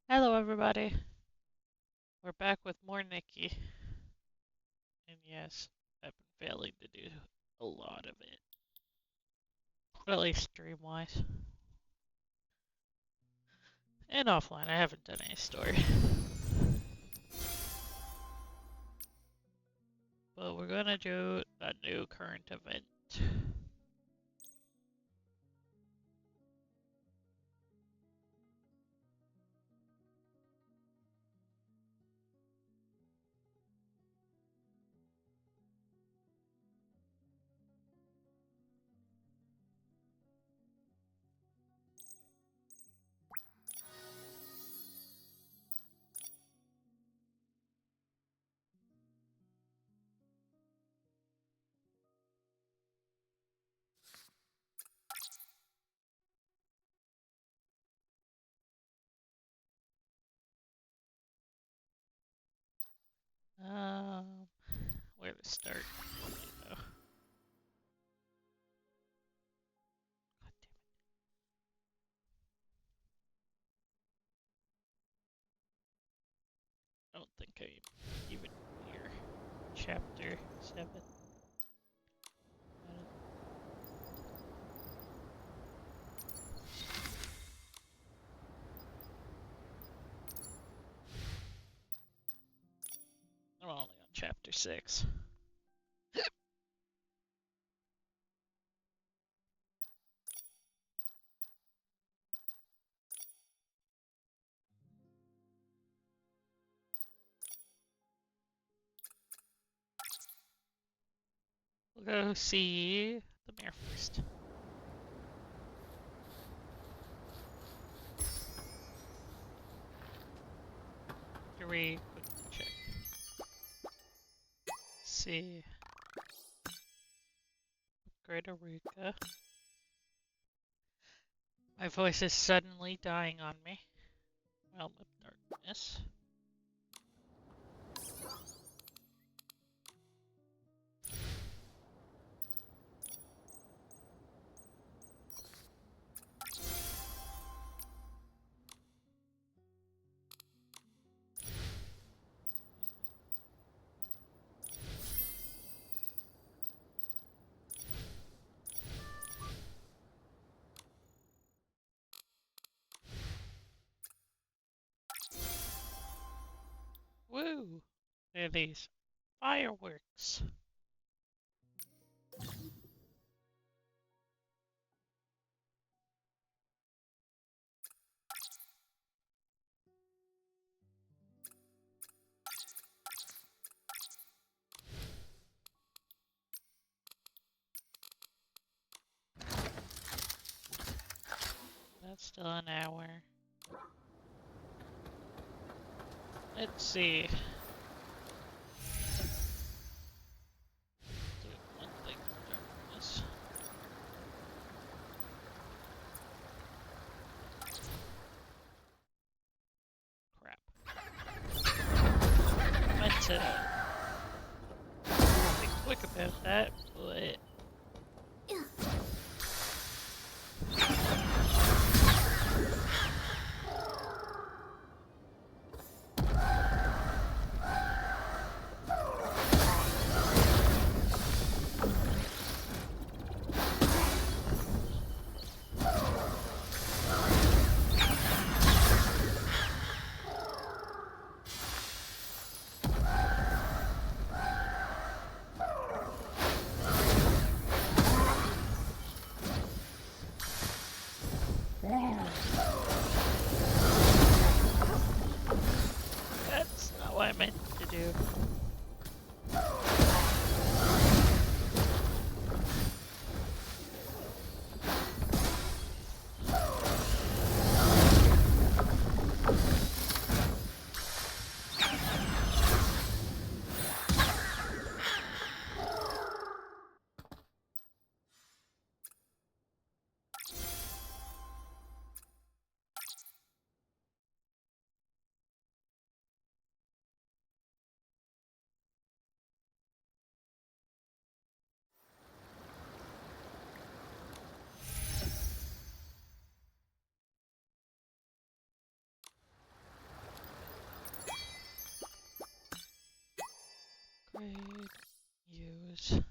Hello, everybody. We're back with more Nikki. And yes, I've been failing to do a lot of it. At least stream wise. And offline, I haven't done any story. But we're gonna do a new current event. Um, where to start? Oh, God damn it. I don't think I even near chapter 7. I'm only on chapter 6. We'll go see the mayor first. Here we quickly check. See. Great Aruka. My voice is suddenly dying on me. Realm of Darkness. Woo! Look at these fireworks. That's still an hour. Let's see. Do one thing for darkness. Crap. Meant to be quick about that, but that's not what I meant to do. Upgrade. Use. Okay.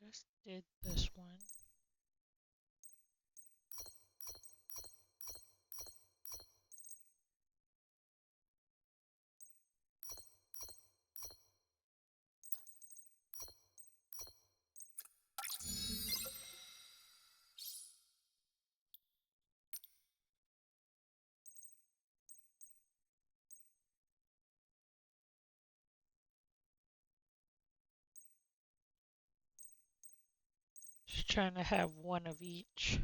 Just did this one. Just trying to have one of each.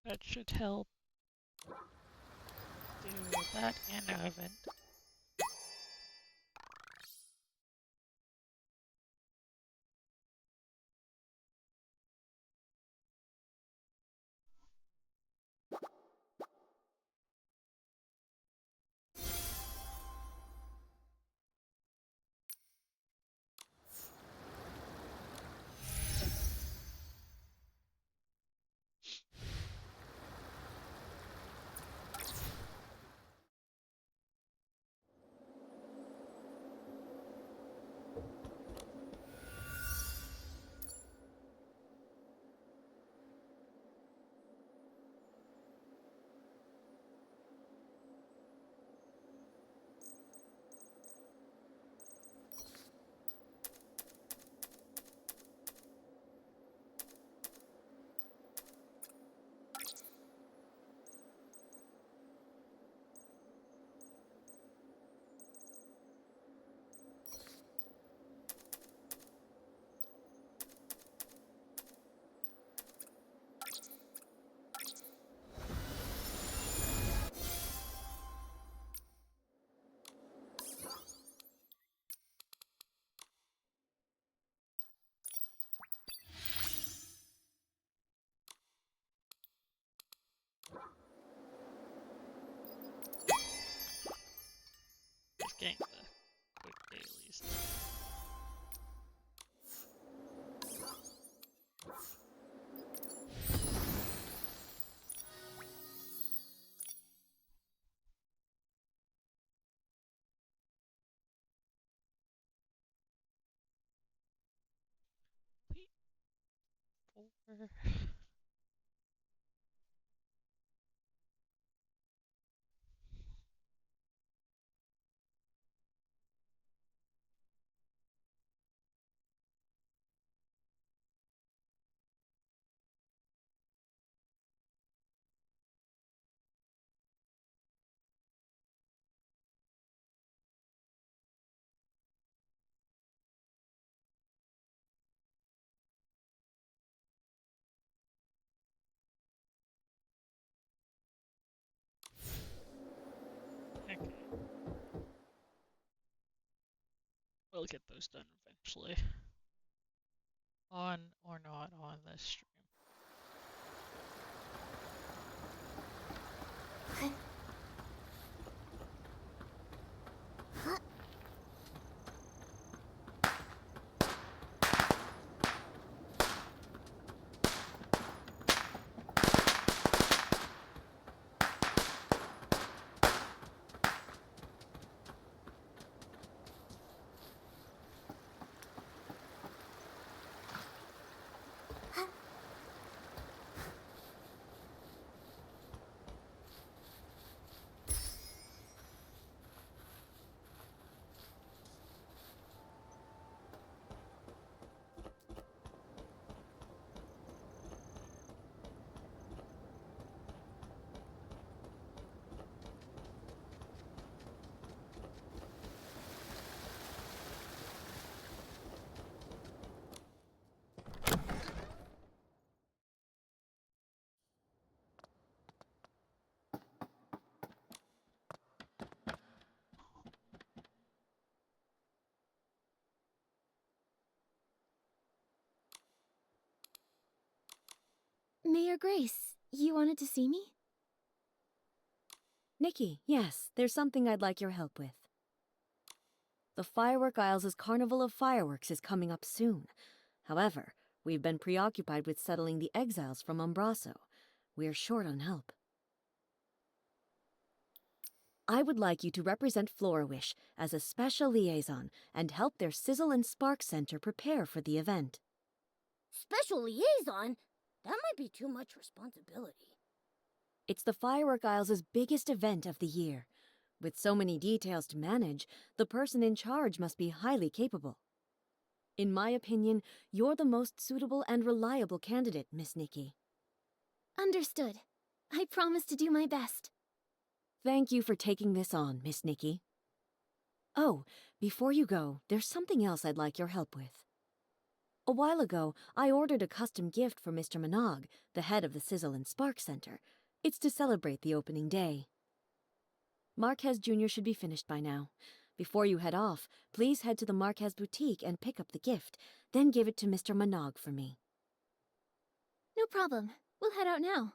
That should help do that and oven. Just getting the quick dailies. Wait, 4. we'll get those done eventually. On or not on this stream. Mayor Grace, you wanted to see me? Nikki, yes, there's something I'd like your help with. The Firework Isles' Carnival of Fireworks is coming up soon. However, we've been preoccupied with settling the exiles from Umbraso. We're short on help. I would like you to represent Florawish as a special liaison and help their Sizzle and Spark Center prepare for the event. Special liaison? That might be too much responsibility. It's the Firework Isles' biggest event of the year. With so many details to manage, the person in charge must be highly capable. In my opinion, you're the most suitable and reliable candidate, Miss Nikki. Understood. I promise to do my best. Thank you for taking this on, Miss Nikki. Oh, before you go, there's something else I'd like your help with. A while ago, I ordered a custom gift for Mr. Minogue, the head of the Sizzle and Spark Center. It's to celebrate the opening day. Marquez Jr. should be finished by now. Before you head off, please head to the Marquez boutique and pick up the gift, then give it to Mr. Minogue for me. No problem. We'll head out now.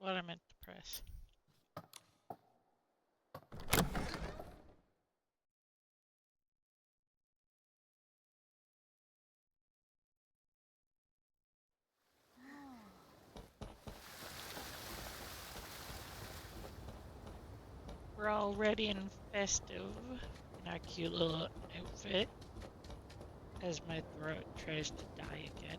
What I meant to press. We're all ready and festive in our cute little outfit as my throat tries to die again.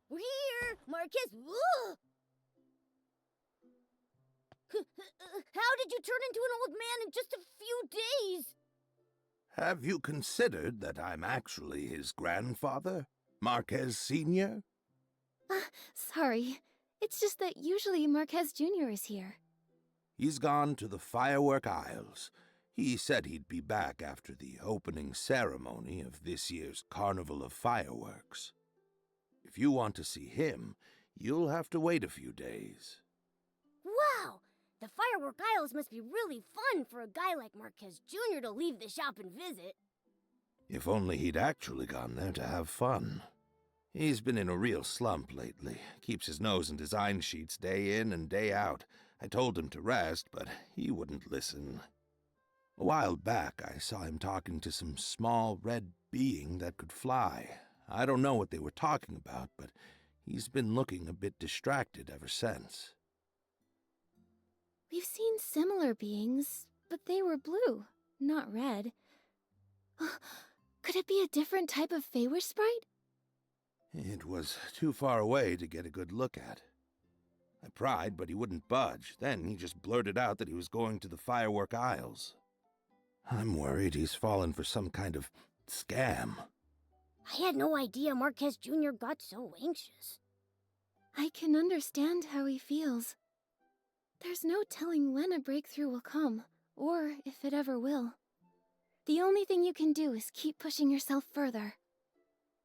We're here! Marquez! Ugh! How did you turn into an old man in just a few days? Have you considered that I'm actually his grandfather, Marquez Sr.? Sorry. It's just that usually Marquez Jr. is here. He's gone to the Firework Isles. He said he'd be back after the opening ceremony of this year's Carnival of Fireworks. If you want to see him, you'll have to wait a few days. Wow! The Firework Isles must be really fun for a guy like Marquez Jr. to leave the shop and visit. If only he'd actually gone there to have fun. He's been in a real slump lately. Keeps his nose in design sheets day in and day out. I told him to rest, but he wouldn't listen. A while back, I saw him talking to some small red being that could fly. I don't know what they were talking about, but he's been looking a bit distracted ever since. We've seen similar beings, but they were blue, not red. Could it be a different type of Feywish sprite? It was too far away to get a good look at. I pried, but he wouldn't budge. Then he just blurted out that he was going to the Firework Isles. I'm worried he's fallen for some kind of scam. I had no idea Marquez Jr. got so anxious. I can understand how he feels. There's no telling when a breakthrough will come, or if it ever will. The only thing you can do is keep pushing yourself further.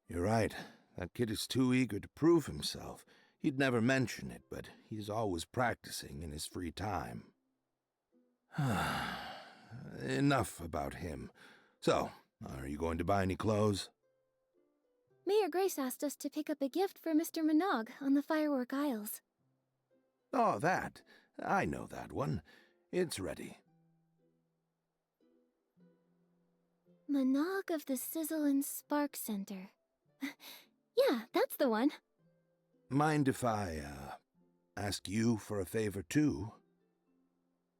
You're right. That kid is too eager to prove himself. He'd never mention it, but he's always practicing in his free time. Enough about him. So, are you going to buy any clothes? Mayor Grace asked us to pick up a gift for Mr. Minogue on the Firework Isles. Oh, that. I know that one. It's ready. Minogue of the Sizzle and Spark Center. Yeah, that's the one. Mind if I, ask you for a favor, too?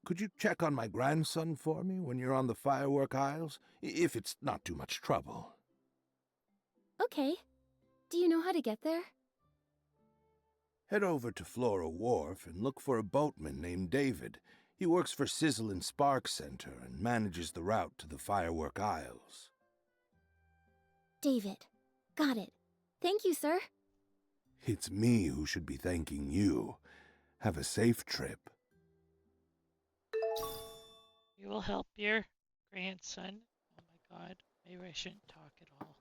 Could you check on my grandson for me when you're on the Firework Isles? If it's not too much trouble. Okay. Do you know how to get there? Head over to Flora Wharf and look for a boatman named David. He works for Sizzle and Spark Center and manages the route to the Firework Isles. David. Got it. Thank you, sir. It's me who should be thanking you. Have a safe trip. You will help your grandson. Oh my god, maybe I shouldn't talk at all.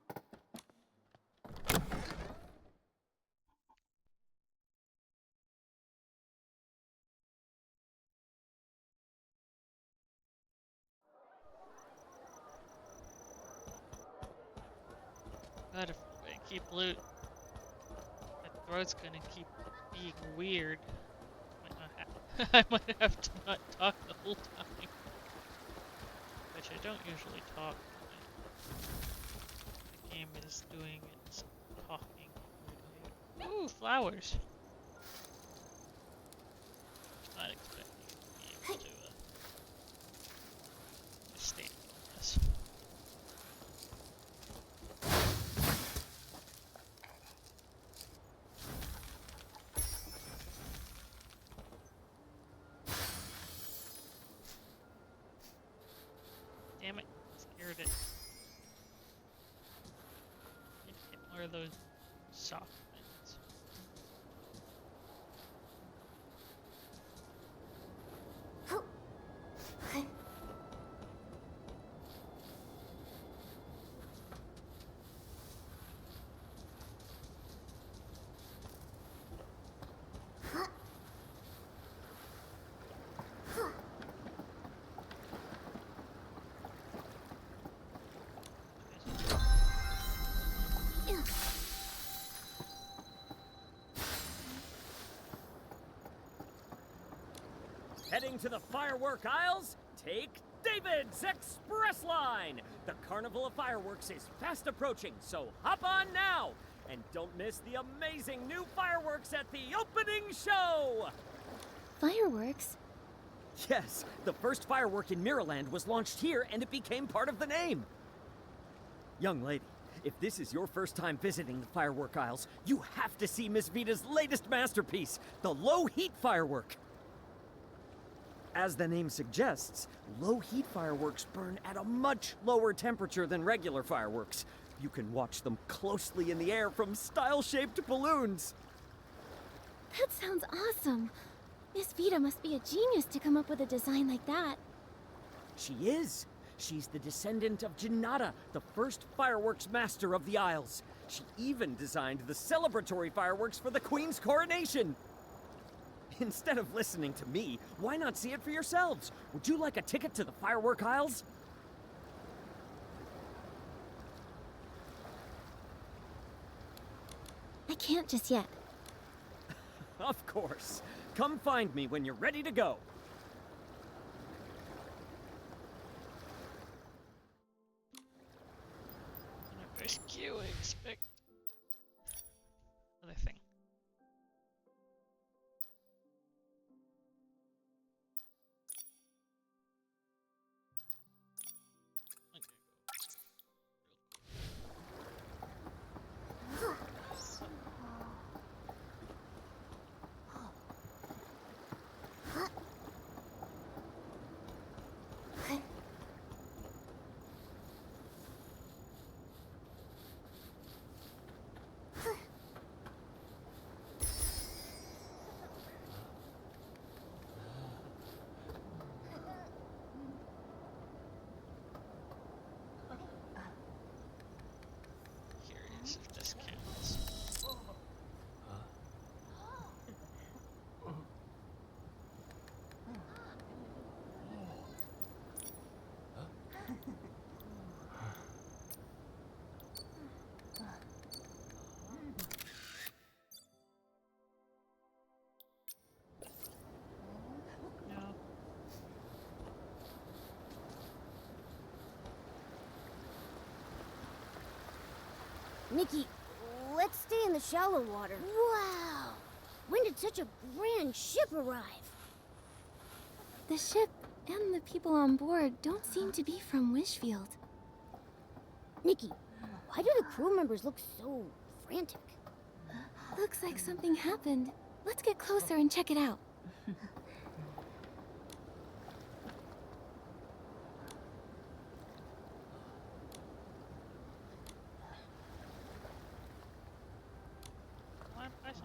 God, if I keep loot, my throat's gonna keep being weird. I might have to not talk the whole time. Which I don't usually talk when the game is doing its talking. Ooh, flowers! Not expecting to be able to stand on this. Damn it, scared it. Need to get more of those soft things. Heading to the Firework Isles? Take David's Express Line! The Carnival of Fireworks is fast approaching, so hop on now! And don't miss the amazing new fireworks at the opening show! Fireworks? Yes, the first firework in Mirrorland was launched here and it became part of the name. Young lady, if this is your first time visiting the Firework Isles, you have to see Miss Vita's latest masterpiece, the low-heat firework. As the name suggests, low-heat fireworks burn at a much lower temperature than regular fireworks. You can watch them closely in the air from style-shaped balloons. That sounds awesome. Miss Vita must be a genius to come up with a design like that. She is. She's the descendant of Janata, the first fireworks master of the Isles. She even designed the celebratory fireworks for the Queen's coronation. Instead of listening to me, why not see it for yourselves? Would you like a ticket to the Firework Isles? I can't just yet. Of course. Come find me when you're ready to go. Rescue, I expect. Other thing. Curious if this counts. No. Nikki, let's stay in the shallow water. Wow! When did such a grand ship arrive? The ship and the people on board don't seem to be from Wishfield. Nikki, why do the crew members look so frantic? Looks like something happened. Let's get closer and check it out. Come on, Bison.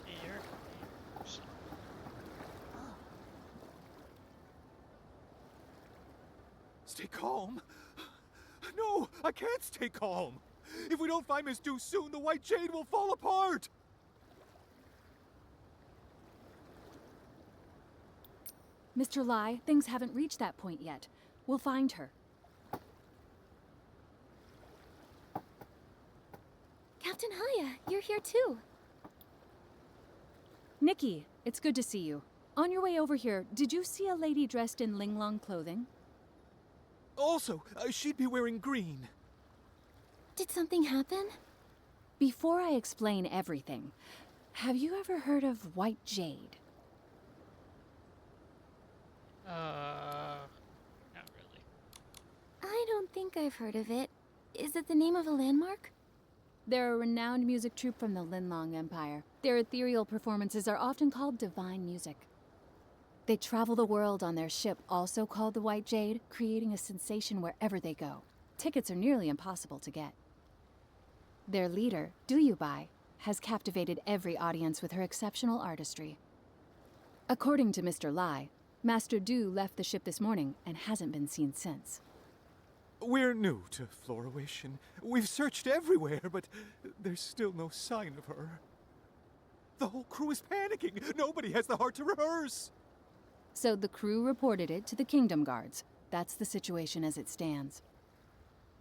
Here. Stay calm? No, I can't stay calm. If we don't find Miss Dew soon, the White Jade will fall apart. Mr. Lai, things haven't reached that point yet. We'll find her. Captain Haya, you're here too. Nikki, it's good to see you. On your way over here, did you see a lady dressed in Linglong clothing? Also, she'd be wearing green. Did something happen? Before I explain everything, have you ever heard of White Jade? Not really. I don't think I've heard of it. Is it the name of a landmark? They're a renowned music troupe from the Linlong Empire. Their ethereal performances are often called divine music. They travel the world on their ship, also called the White Jade, creating a sensation wherever they go. Tickets are nearly impossible to get. Their leader, Duyubai, has captivated every audience with her exceptional artistry. According to Mr. Lai, Master Du left the ship this morning and hasn't been seen since. We're new to Florawish, and we've searched everywhere, but there's still no sign of her. The whole crew is panicking. Nobody has the heart to rehearse. So the crew reported it to the Kingdom Guards. That's the situation as it stands.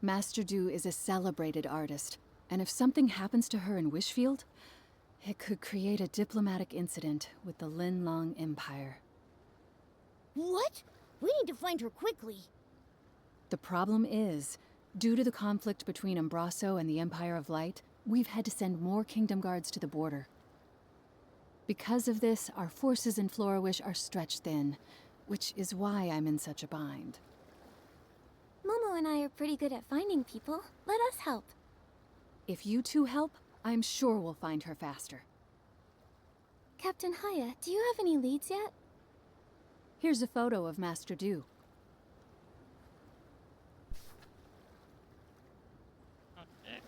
Master Du is a celebrated artist, and if something happens to her in Wishfield, it could create a diplomatic incident with the Linlong Empire. What? We need to find her quickly. The problem is, due to the conflict between Umbraso and the Empire of Light, we've had to send more Kingdom Guards to the border. Because of this, our forces in Florawish are stretched thin, which is why I'm in such a bind. Momo and I are pretty good at finding people. Let us help. If you two help, I'm sure we'll find her faster. Captain Haya, do you have any leads yet? Here's a photo of Master Du. Okay.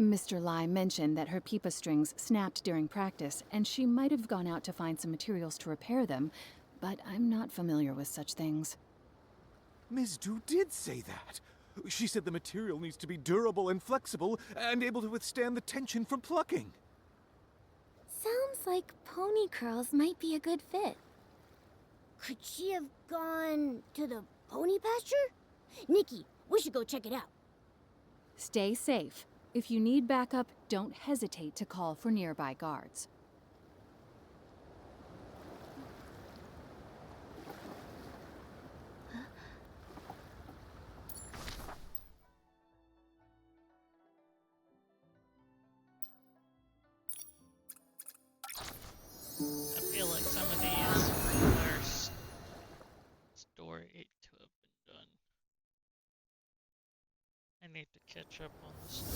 Mr. Lai mentioned that her pipa strings snapped during practice, and she might have gone out to find some materials to repair them, but I'm not familiar with such things. Ms. Du did say that. She said the material needs to be durable and flexible and able to withstand the tension from plucking. Sounds like pony curls might be a good fit. Could she have gone to the pony pasture? Nikki, we should go check it out. Stay safe. If you need backup, don't hesitate to call for nearby guards. I feel like some of these are story to have been done. I need to catch up on the story.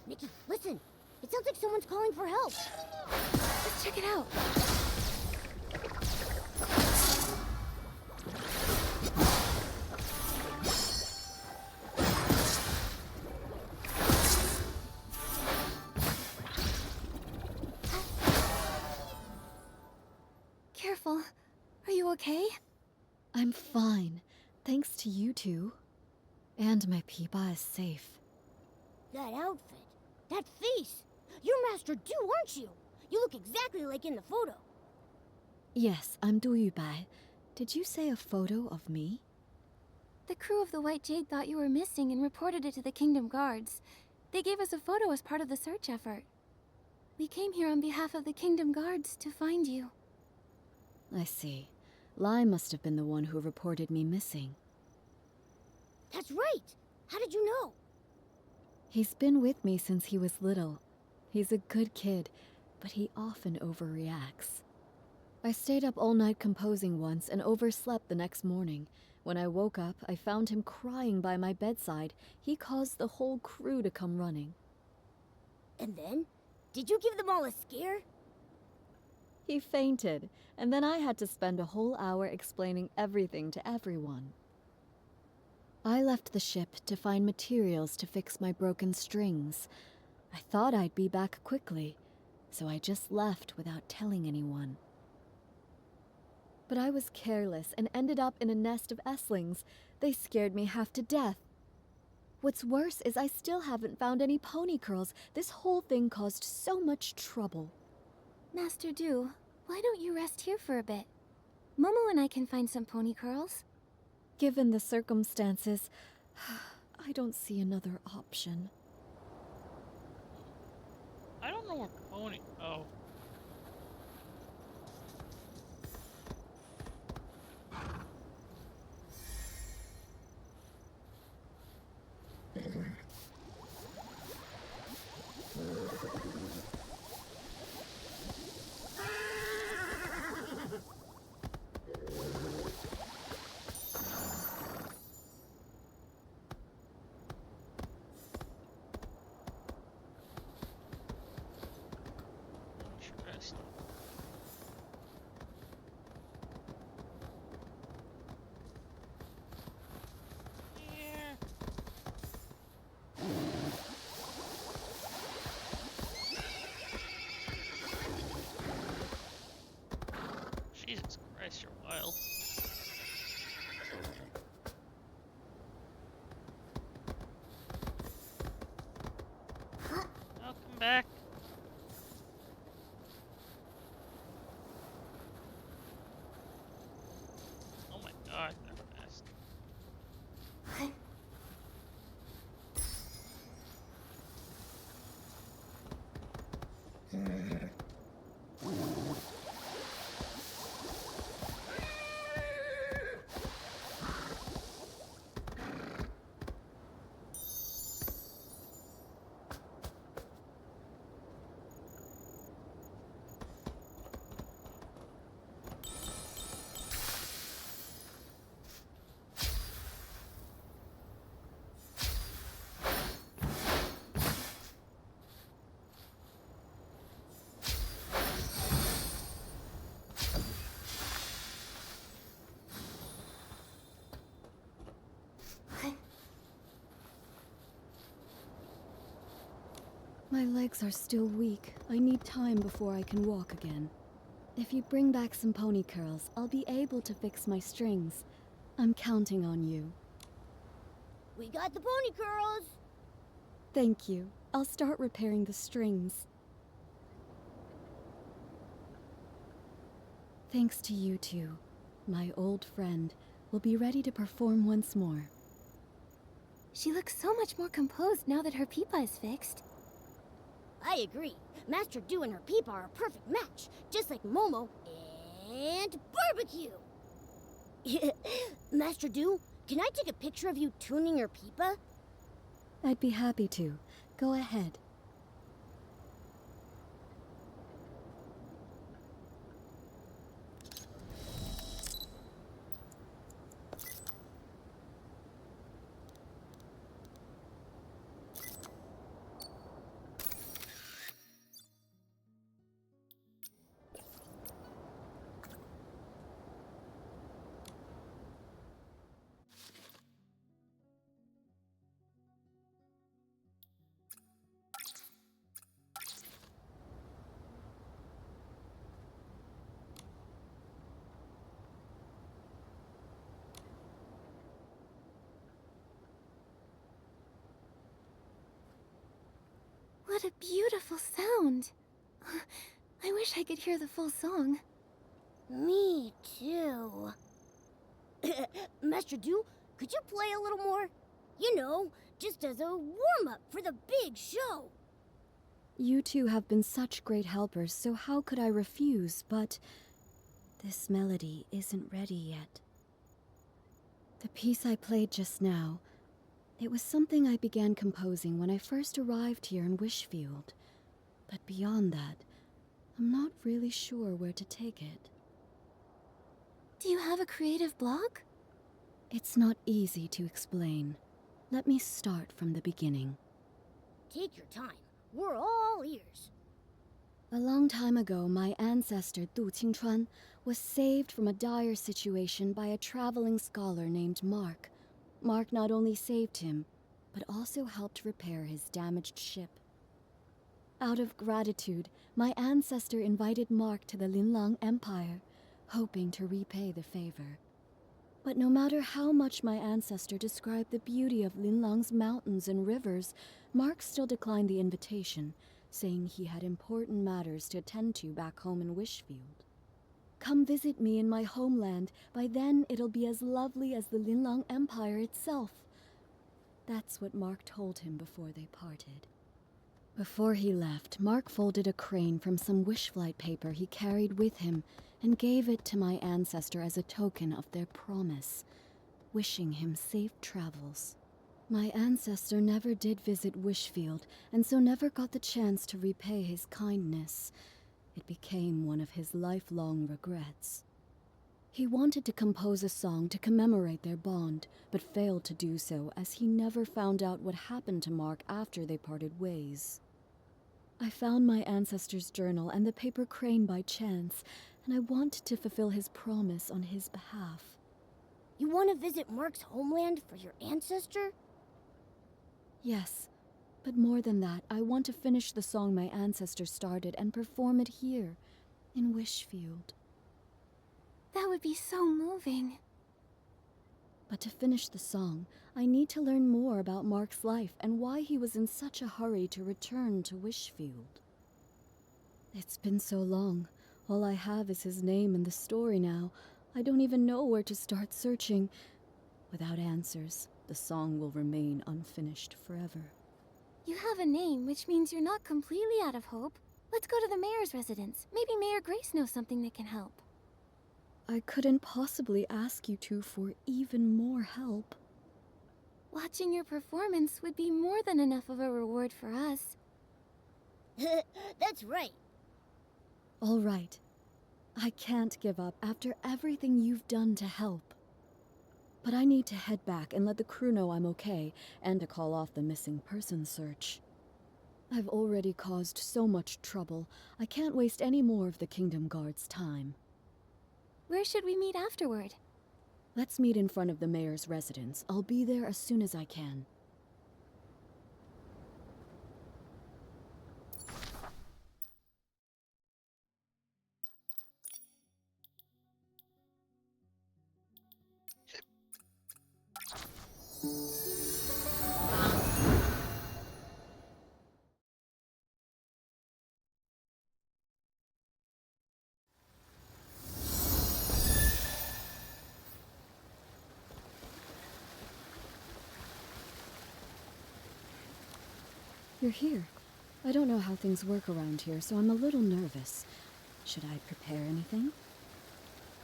Nikki, listen. It sounds like someone's calling for help. Let's check it out. Careful. Are you okay? I'm fine, thanks to you two. And my pipa is safe. That outfit. That face. You're Master Du, aren't you? You look exactly like in the photo. Yes, I'm Duyubai. Did you say a photo of me? The crew of the White Jade thought you were missing and reported it to the Kingdom Guards. They gave us a photo as part of the search effort. We came here on behalf of the Kingdom Guards to find you. I see. Lai must have been the one who reported me missing. That's right. How did you know? He's been with me since he was little. He's a good kid, but he often overreacts. I stayed up all night composing once and overslept the next morning. When I woke up, I found him crying by my bedside. He caused the whole crew to come running. And then? Did you give them all a scare? He fainted, and then I had to spend a whole hour explaining everything to everyone. I left the ship to find materials to fix my broken strings. I thought I'd be back quickly, so I just left without telling anyone. But I was careless and ended up in a nest of Esslings. They scared me half to death. What's worse is I still haven't found any pony curls. This whole thing caused so much trouble. Master Du, why don't you rest here for a bit? Momo and I can find some pony curls. Given the circumstances, I don't see another option. I don't know where Pony. Oh. wild. I'll come back. Oh my god, they're fast. My legs are still weak. I need time before I can walk again. If you bring back some pony curls, I'll be able to fix my strings. I'm counting on you. We got the pony curls. Thank you. I'll start repairing the strings. Thanks to you two, my old friend will be ready to perform once more. She looks so much more composed now that her peepa is fixed. I agree. Master Do and her peepa are a perfect match, just like Momo and Barbecue. Master Do, can I take a picture of you tuning your peepa? I'd be happy to. Go ahead. What a beautiful sound. I wish I could hear the full song. Me too. Master Do, could you play a little more? You know, just as a warm-up for the big show. You two have been such great helpers, so how could I refuse? But this melody isn't ready yet. The piece I played just now, it was something I began composing when I first arrived here in Wishfield. But beyond that, I'm not really sure where to take it. Do you have a creative block? It's not easy to explain. Let me start from the beginning. Take your time. We're all ears. A long time ago, my ancestor Du Qingchuan was saved from a dire situation by a traveling scholar named Mark. Mark not only saved him, but also helped repair his damaged ship. Out of gratitude, my ancestor invited Mark to the Linlang Empire, hoping to repay the favor. But no matter how much my ancestor described the beauty of Linlang's mountains and rivers, Mark still declined the invitation, saying he had important matters to attend to back home in Wishfield. Come visit me in my homeland. By then, it'll be as lovely as the Linlang Empire itself. That's what Mark told him before they parted. Before he left, Mark folded a crane from some wishflight paper he carried with him and gave it to my ancestor as a token of their promise, wishing him safe travels. My ancestor never did visit Wishfield, and so never got the chance to repay his kindness. It became one of his lifelong regrets. He wanted to compose a song to commemorate their bond, but failed to do so as he never found out what happened to Mark after they parted ways. I found my ancestor's journal and the paper crane by chance, and I wanted to fulfill his promise on his behalf. You want to visit Mark's homeland for your ancestor? Yes, but more than that, I want to finish the song my ancestor started and perform it here, in Wishfield. That would be so moving. But to finish the song, I need to learn more about Mark's life and why he was in such a hurry to return to Wishfield. It's been so long. All I have is his name and the story now. I don't even know where to start searching. Without answers, the song will remain unfinished forever. You have a name, which means you're not completely out of hope. Let's go to the mayor's residence. Maybe Mayor Grace knows something that can help. I couldn't possibly ask you two for even more help. Watching your performance would be more than enough of a reward for us. That's right. All right. I can't give up after everything you've done to help. But I need to head back and let the crew know I'm okay, and to call off the missing person search. I've already caused so much trouble. I can't waste any more of the Kingdom Guard's time. Where should we meet afterward? Let's meet in front of the mayor's residence. I'll be there as soon as I can. You're here. I don't know how things work around here, so I'm a little nervous. Should I prepare anything?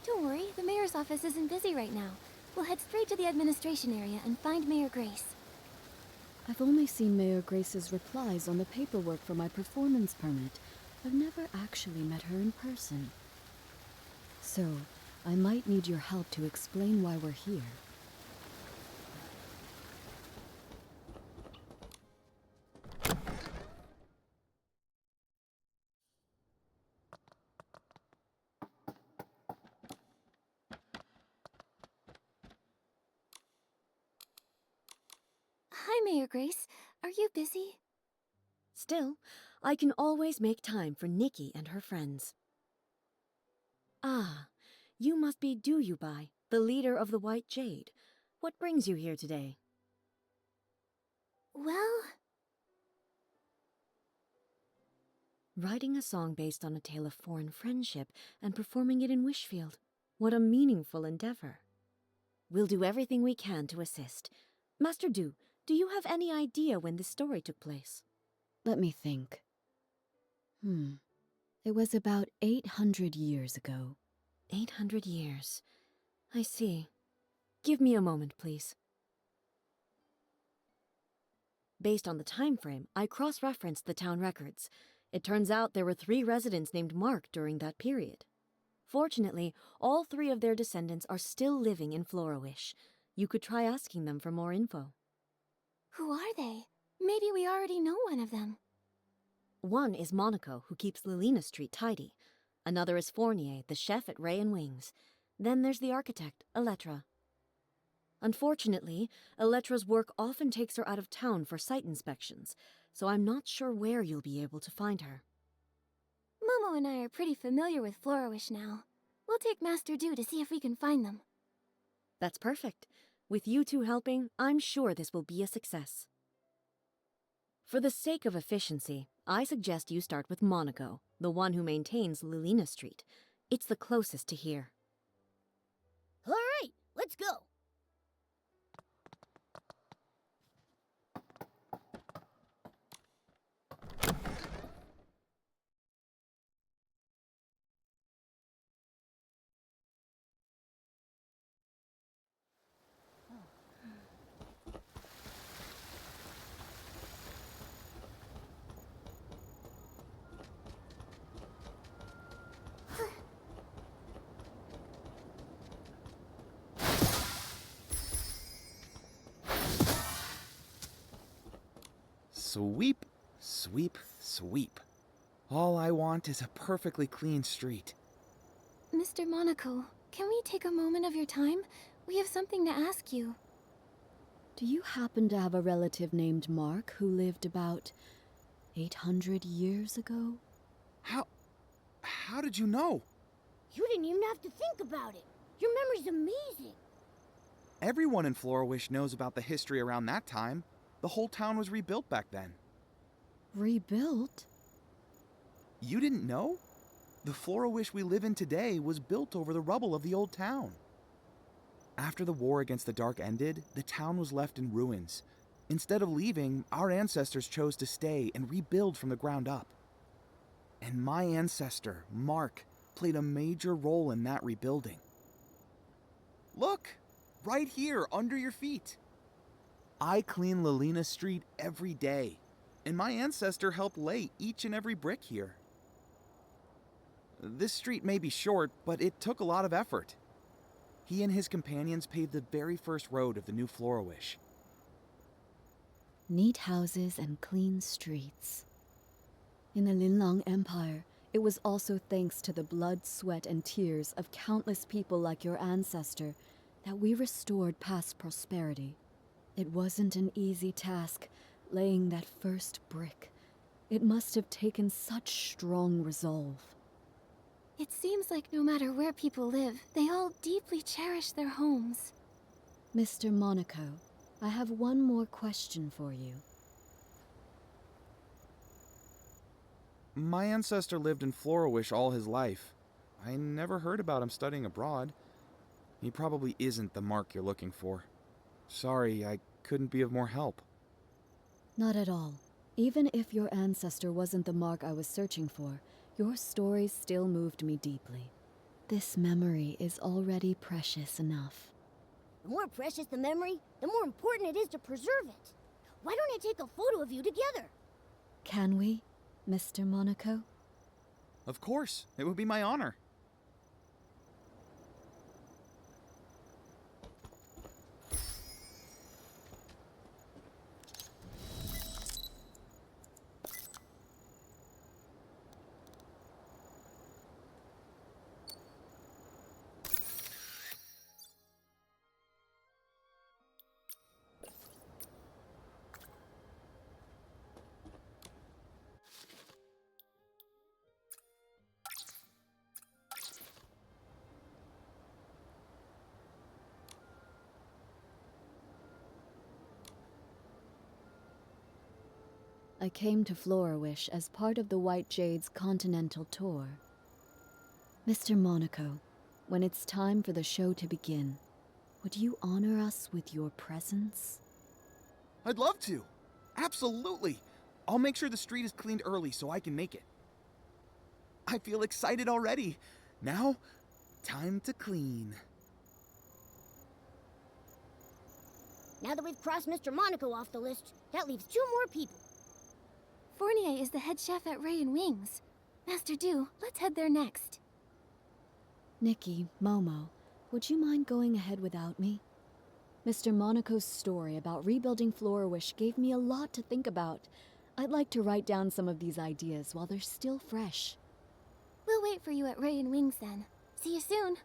Don't worry, the mayor's office isn't busy right now. We'll head straight to the administration area and find Mayor Grace. I've only seen Mayor Grace's replies on the paperwork for my performance permit. I've never actually met her in person. So, I might need your help to explain why we're here. Hi, Mayor Grace. Are you busy? Still, I can always make time for Nikki and her friends. Ah, you must be Duyubai, the leader of the White Jade. What brings you here today? Well... Writing a song based on a tale of foreign friendship and performing it in Wishfield. What a meaningful endeavor. We'll do everything we can to assist. Master Du, do you have any idea when this story took place? Let me think. It was about 800 years ago. 800 years. I see. Give me a moment, please. Based on the time frame, I cross-referenced the town records. It turns out there were 3 residents named Mark during that period. Fortunately, all 3 of their descendants are still living in Florawish. You could try asking them for more info. Who are they? Maybe we already know one of them. One is Monaco, who keeps Lilina Street tidy. Another is Fournier, the chef at Ray and Wings. Then there's the architect, Elettra. Unfortunately, Elettra's work often takes her out of town for site inspections, so I'm not sure where you'll be able to find her. Momo and I are pretty familiar with Florawish now. We'll take Master Du to see if we can find them. That's perfect. With you two helping, I'm sure this will be a success. For the sake of efficiency, I suggest you start with Monaco, the one who maintains Lilina Street. It's the closest to here. All right, let's go. Sweep, sweep, sweep. All I want is a perfectly clean street. Mr. Monaco, can we take a moment of your time? We have something to ask you. Do you happen to have a relative named Mark who lived about 800 years ago? How did you know? You didn't even have to think about it. Your memory's amazing. Everyone in Florawish knows about the history around that time. The whole town was rebuilt back then. Rebuilt? You didn't know? The Florawish we live in today was built over the rubble of the old town. After the war against the Dark ended, the town was left in ruins. Instead of leaving, our ancestors chose to stay and rebuild from the ground up. And my ancestor, Mark, played a major role in that rebuilding. Look! Right here, under your feet. I clean Lelina Street every day, and my ancestor helped lay each and every brick here. This street may be short, but it took a lot of effort. He and his companions paved the very first road of the new Florawish. Neat houses and clean streets. In the Linlang Empire, it was also thanks to the blood, sweat, and tears of countless people like your ancestor that we restored past prosperity. It wasn't an easy task, laying that first brick. It must have taken such strong resolve. It seems like no matter where people live, they all deeply cherish their homes. Mr. Monaco, I have one more question for you. My ancestor lived in Florawish all his life. I never heard about him studying abroad. He probably isn't the Mark you're looking for. Sorry, I couldn't be of more help. Not at all. Even if your ancestor wasn't the Mark I was searching for, your stories still moved me deeply. This memory is already precious enough. The more precious the memory, the more important it is to preserve it. Why don't I take a photo of you together? Can we, Mr. Monaco? Of course, it would be my honor. I came to Florawish as part of the White Jade's continental tour. Mr. Monaco, when it's time for the show to begin, would you honor us with your presence? I'd love to. Absolutely. I'll make sure the street is cleaned early so I can make it. I feel excited already. Now, time to clean. Now that we've crossed Mr. Monaco off the list, that leaves 2 more people. Fournier is the head chef at Ray and Wings. Master Du, let's head there next. Nikki, Momo, would you mind going ahead without me? Mr. Monaco's story about rebuilding Florawish gave me a lot to think about. I'd like to write down some of these ideas while they're still fresh. We'll wait for you at Ray and Wings then. See you soon.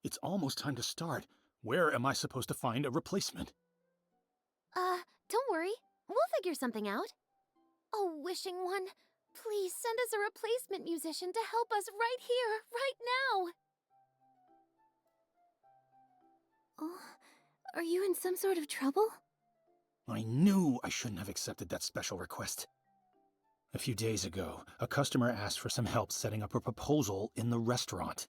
It's almost time to start. Where am I supposed to find a replacement? Don't worry. We'll figure something out. Oh, Wishing One, please send us a replacement musician to help us right here, right now. Oh, are you in some sort of trouble? I knew I shouldn't have accepted that special request. A few days ago, a customer asked for some help setting up a proposal in the restaurant.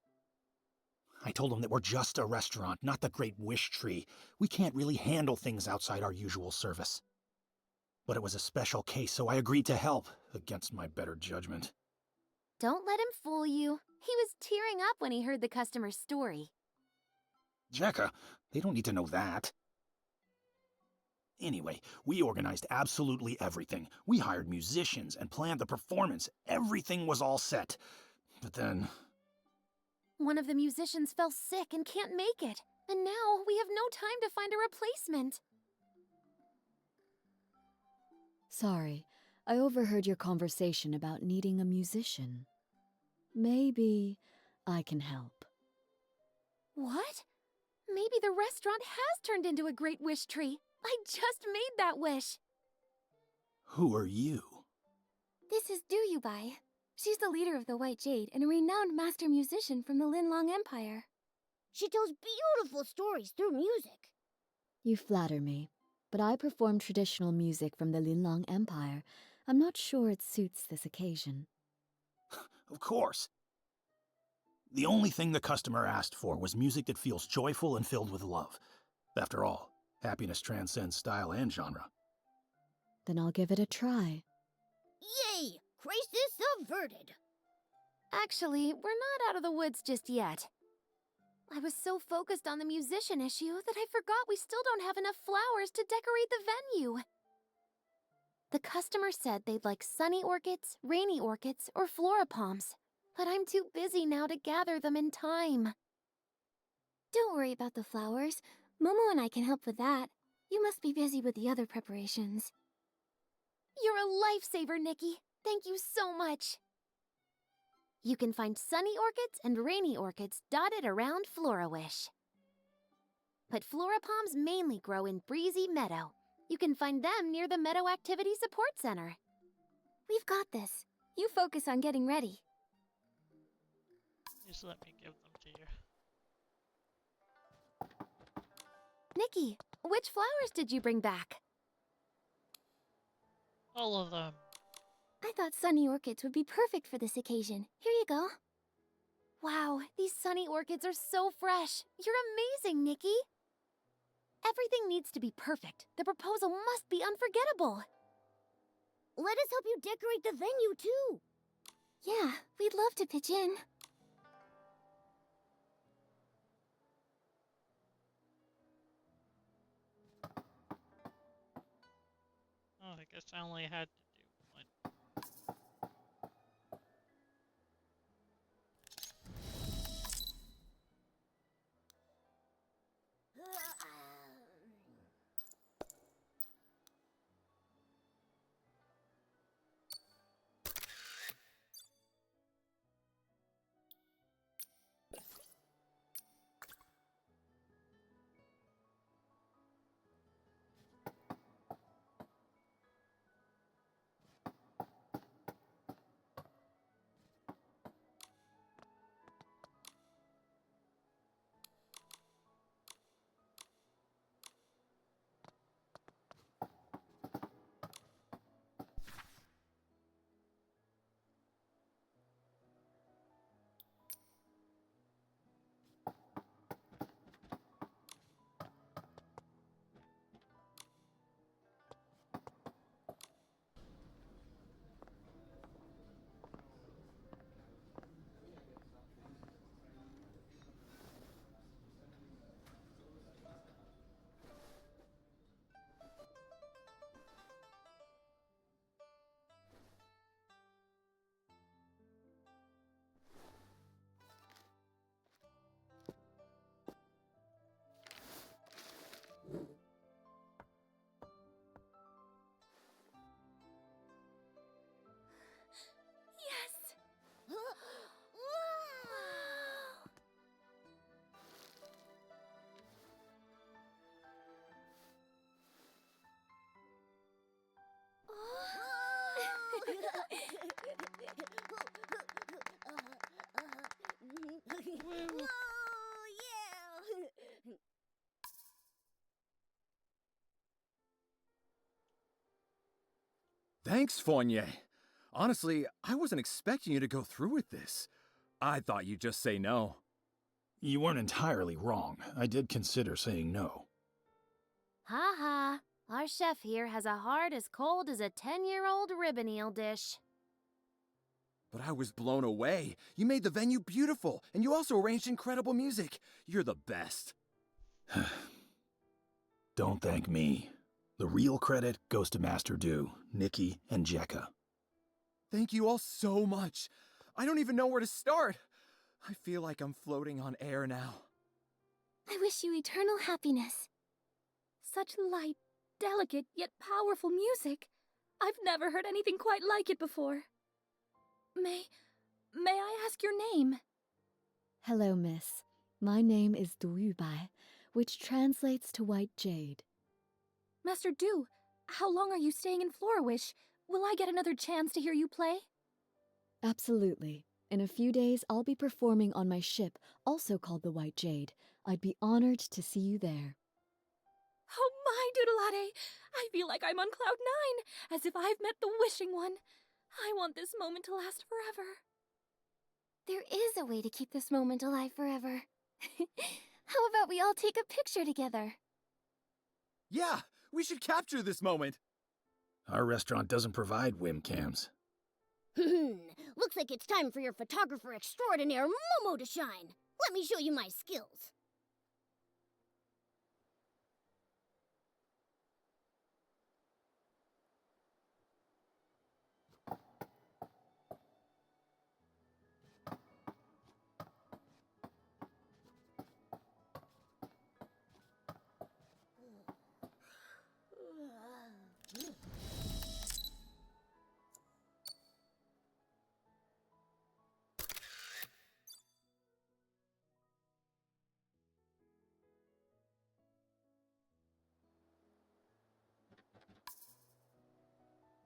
I told him that we're just a restaurant, not the Great Wish Tree. We can't really handle things outside our usual service. But it was a special case, so I agreed to help, against my better judgment. Don't let him fool you. He was tearing up when he heard the customer's story. Jekka, they don't need to know that. Anyway, we organized absolutely everything. We hired musicians and planned the performance. Everything was all set. But then... One of the musicians fell sick and can't make it. And now we have no time to find a replacement. Sorry, I overheard your conversation about needing a musician. Maybe I can help. What? Maybe the restaurant has turned into a great wish tree. I just made that wish. Who are you? This is Duyubai. She's the leader of the White Jade and a renowned master musician from the Linlong Empire. She tells beautiful stories through music. You flatter me, but I perform traditional music from the Linlong Empire. I'm not sure it suits this occasion. Of course. The only thing the customer asked for was music that feels joyful and filled with love. After all, happiness transcends style and genre. Then I'll give it a try. Yay! Crisis averted! Actually, we're not out of the woods just yet. I was so focused on the musician issue that I forgot we still don't have enough flowers to decorate the venue. The customer said they'd like sunny orchids, rainy orchids, or florapalms, but I'm too busy now to gather them in time. Don't worry about the flowers. Momo and I can help with that. You must be busy with the other preparations. You're a lifesaver, Nikki. Thank you so much. You can find sunny orchids and rainy orchids dotted around Florawish. But florapalms mainly grow in Breezy Meadow. You can find them near the Meadow Activity Support Center. We've got this. You focus on getting ready. Just let me give them to you. Nikki, which flowers did you bring back? All of them. I thought sunny orchids would be perfect for this occasion. Here you go. Wow, these sunny orchids are so fresh. You're amazing, Nikki. Everything needs to be perfect. The proposal must be unforgettable. Let us help you decorate the venue, too. Yeah, we'd love to pitch in. Oh, I guess I only had to do one. Yes! Woo! Oh, yeah! Thanks, Fournier. Honestly, I wasn't expecting you to go through with this. I thought you'd just say no. You weren't entirely wrong. I did consider saying no. Ha ha. Our chef here has a heart as cold as a 10-year-old ribbon eel dish. But I was blown away. You made the venue beautiful, and you also arranged incredible music. You're the best. Don't thank me. The real credit goes to Master Du, Nikki, and Jekka. Thank you all so much. I don't even know where to start. I feel like I'm floating on air now. I wish you eternal happiness. Such light, delicate, yet powerful music. I've never heard anything quite like it before. May I ask your name? Hello, miss. My name is Du Yubai, which translates to White Jade. Master Du, how long are you staying in Florawish? Will I get another chance to hear you play? Absolutely. In a few days, I'll be performing on my ship, also called the White Jade. I'd be honored to see you there. Oh my, Doodleade! I feel like I'm on cloud 9, as if I've met the wishing one. I want this moment to last forever. There is a way to keep this moment alive forever. How about we all take a picture together? Yeah, we should capture this moment. Our restaurant doesn't provide webcams. Looks like it's time for your photographer extraordinaire Momo to shine. Let me show you my skills.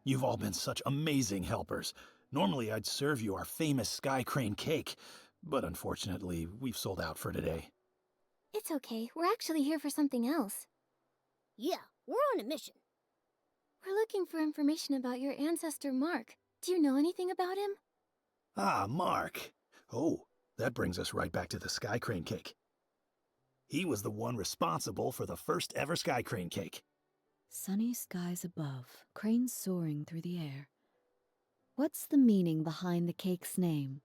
You've all been such amazing helpers. Normally I'd serve you our famous Sky Crane cake, but unfortunately, we've sold out for today. It's okay, we're actually here for something else. Yeah, we're on a mission. We're looking for information about your ancestor Mark. Do you know anything about him? Ah, Mark. Oh, that brings us right back to the Sky Crane cake. He was the one responsible for the first ever Sky Crane cake. Sunny skies above, cranes soaring through the air. What's the meaning behind the cake's name?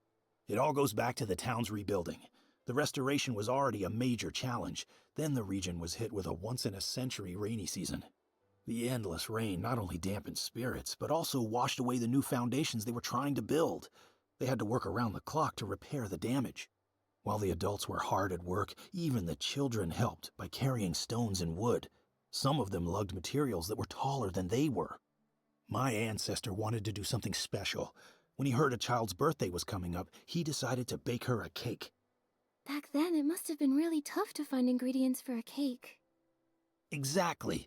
It all goes back to the town's rebuilding. The restoration was already a major challenge. Then the region was hit with a once-in-a-century rainy season. The endless rain not only dampened spirits, but also washed away the new foundations they were trying to build. They had to work around the clock to repair the damage. While the adults were hard at work, even the children helped by carrying stones and wood. Some of them lugged materials that were taller than they were. My ancestor wanted to do something special. When he heard a child's birthday was coming up, he decided to bake her a cake. Back then, it must have been really tough to find ingredients for a cake. Exactly.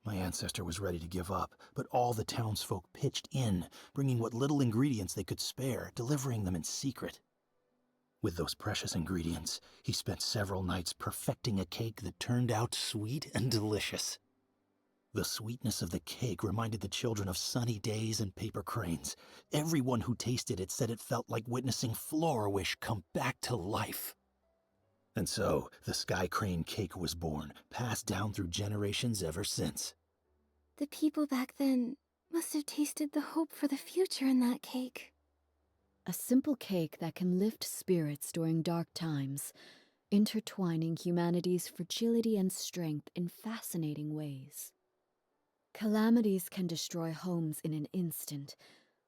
My ancestor was ready to give up, but all the townsfolk pitched in, bringing what little ingredients they could spare, delivering them in secret. With those precious ingredients, he spent several nights perfecting a cake that turned out sweet and delicious. The sweetness of the cake reminded the children of sunny days and paper cranes. Everyone who tasted it said it felt like witnessing Florawish come back to life. And so, the Sky Crane cake was born, passed down through generations ever since. The people back then must have tasted the hope for the future in that cake. A simple cake that can lift spirits during dark times, intertwining humanity's fragility and strength in fascinating ways. Calamities can destroy homes in an instant,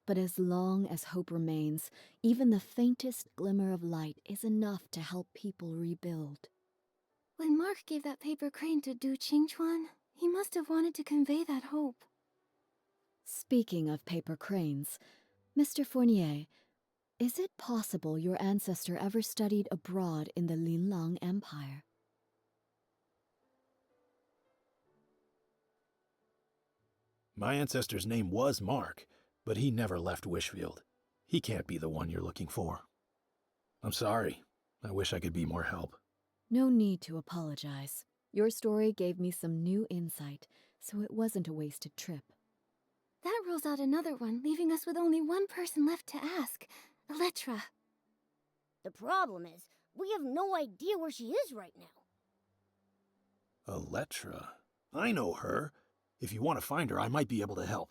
but as long as hope remains, even the faintest glimmer of light is enough to help people rebuild. When Mark gave that paper crane to Du Qingchuan, he must have wanted to convey that hope. Speaking of paper cranes, Mr. Fournier, is it possible your ancestor ever studied abroad in the Linlang Empire? My ancestor's name was Mark, but he never left Wishfield. He can't be the one you're looking for. I'm sorry. I wish I could be more help. No need to apologize. Your story gave me some new insight, so it wasn't a wasted trip. That rules out another one, leaving us with only one person left to ask. Elettra. The problem is, we have no idea where she is right now. Elettra? I know her. If you want to find her, I might be able to help.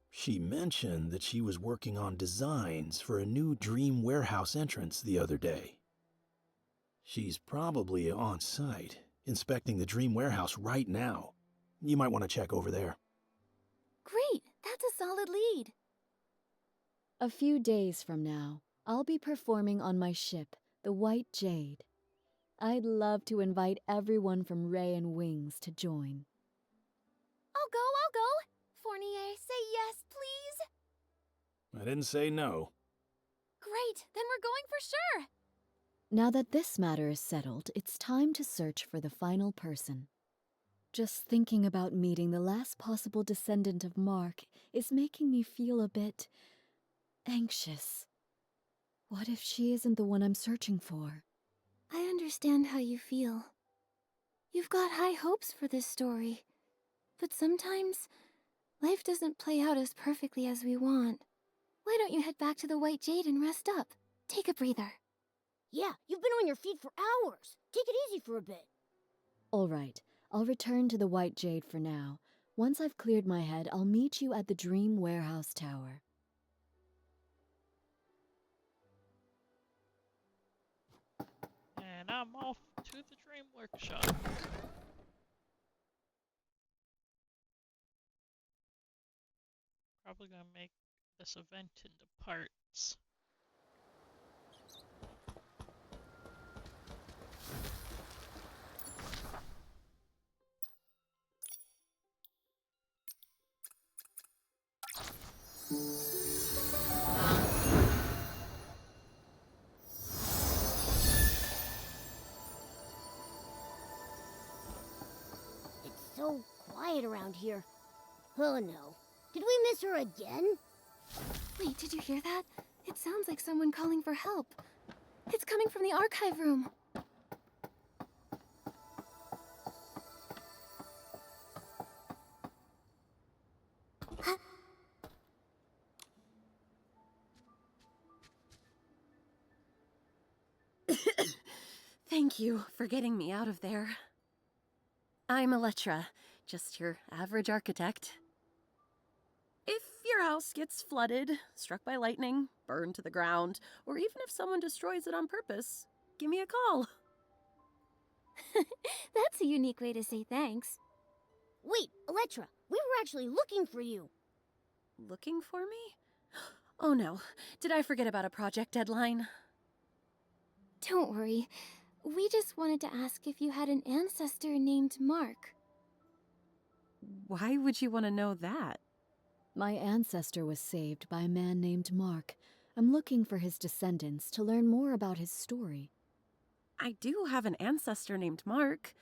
She mentioned that she was working on designs for a new Dream Warehouse entrance the other day. She's probably on site, inspecting the Dream Warehouse right now. You might want to check over there. Great! That's a solid lead. A few days from now, I'll be performing on my ship, the White Jade. I'd love to invite everyone from Ray and Wings to join. I'll I'll go. Fournier, say yes, please. I didn't say no. Great, then we're going for sure. Now that this matter is settled, it's time to search for the final person. Just thinking about meeting the last possible descendant of Mark is making me feel a bit anxious. What if she isn't the one I'm searching for? I understand how you feel. You've got high hopes for this story. But sometimes, life doesn't play out as perfectly as we want. Why don't you head back to the White Jade and rest up? Take a breather. Yeah, you've been on your feet for hours. Take it easy for a bit. All right, I'll return to the White Jade for now. Once I've cleared my head, I'll meet you at the Dream Warehouse Tower. And I'm off to the Dream Workshop. Probably gonna make this event into parts. It's so quiet around here. Oh no. Did we miss her again? Wait, did you hear that? It sounds like someone calling for help. It's coming from the archive room. Thank you for getting me out of there. I'm Elettra, just your average architect. If your house gets flooded, struck by lightning, burned to the ground, or even if someone destroys it on purpose, give me a call. That's a unique way to say thanks. Wait, Elettra, we were actually looking for you. Looking for me? Oh no, did I forget about a project deadline? Don't worry. We just wanted to ask if you had an ancestor named Mark. Why would you want to know that? My ancestor was saved by a man named Mark. I'm looking for his descendants to learn more about his story. I do have an ancestor named Mark,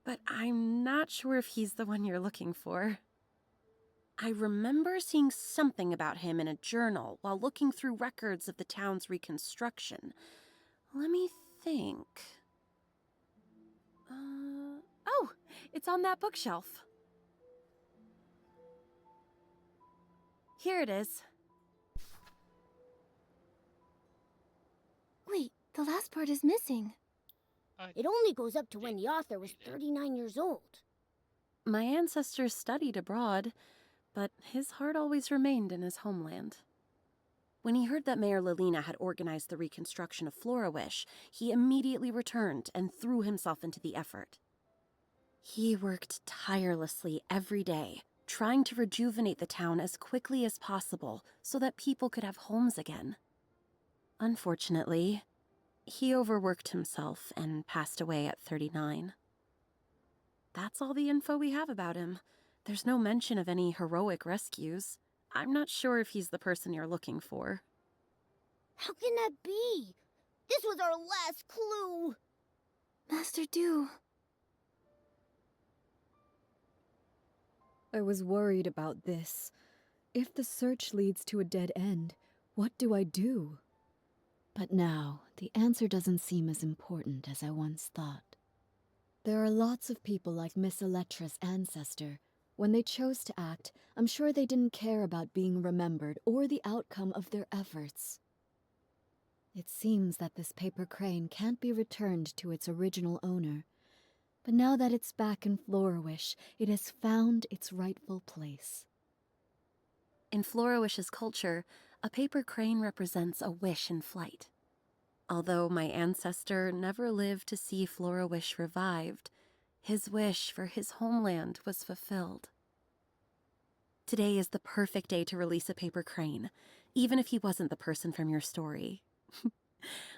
but I'm not sure if he's the one you're looking for. I remember seeing something about him in a journal while looking through records of the town's reconstruction. Let me think. Oh, it's on that bookshelf. Here it is. Wait, the last part is missing. It only goes up to when the author was 39 years old. My ancestors studied abroad, but his heart always remained in his homeland. When he heard that Mayor Lilina had organized the reconstruction of Florawish, he immediately returned and threw himself into the effort. He worked tirelessly every day, trying to rejuvenate the town as quickly as possible so that people could have homes again. Unfortunately, he overworked himself and passed away at 39. That's all the info we have about him. There's no mention of any heroic rescues. I'm not sure if he's the person you're looking for. How can that be? This was our last clue. Master Du. I was worried about this. If the search leads to a dead end, what do I do? But now, the answer doesn't seem as important as I once thought. There are lots of people like Miss Elettra's ancestor. When they chose to act, I'm sure they didn't care about being remembered or the outcome of their efforts. It seems that this paper crane can't be returned to its original owner. But now that it's back in Florawish, it has found its rightful place. In Florawish's culture, a paper crane represents a wish in flight. Although my ancestor never lived to see Florawish revived, his wish for his homeland was fulfilled. Today is the perfect day to release a paper crane, even if he wasn't the person from your story.